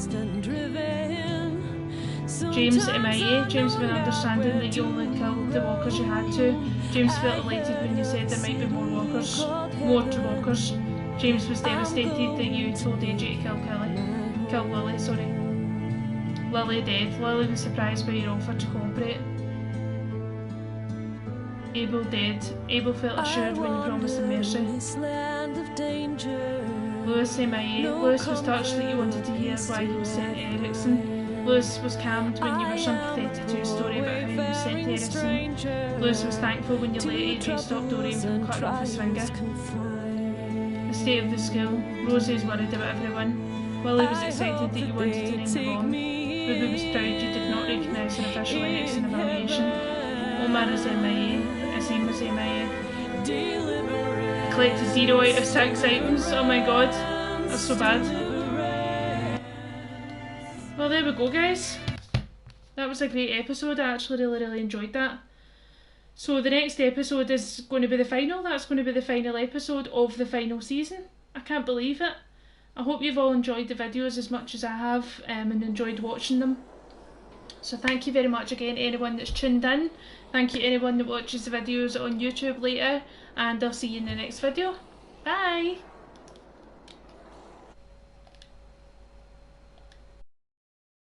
James MIA. James been understanding that you only killed the walkers you had to. James felt elated when you said there might be more walkers. More to walkers. James was devastated that you told AJ to kill Lily, sorry. Lily dead. Lily was surprised by your offer to cooperate. Abel dead. Abel felt assured when you promised him mercy. Lewis MIA. Lewis was touched that you wanted to hear why he was sent to Erickson. Lewis was calmed when you were sympathetic to his story about how he was sent to Erickson. Lewis was thankful when you let AJ stop Dory from cutting off his finger. The state of the school. Rosie is worried about everyone. Willie was excited that you wanted to name the bomb. Ruby was proud you did not recognise an official Erickson evaluation. Omar is MIA. Azim was MIA. Collected 0 out of 6 items. Oh my god. That's so bad. Well, there we go, guys. That was a great episode. I actually really enjoyed that. So the next episode is going to be the final. That's going to be the final episode of the final season. I can't believe it. I hope you've all enjoyed the videos as much as I have and enjoyed watching them. So thank you very much again, anyone that's tuned in. Thank you anyone that watches the videos on YouTube later. And I'll see you in the next video. Bye!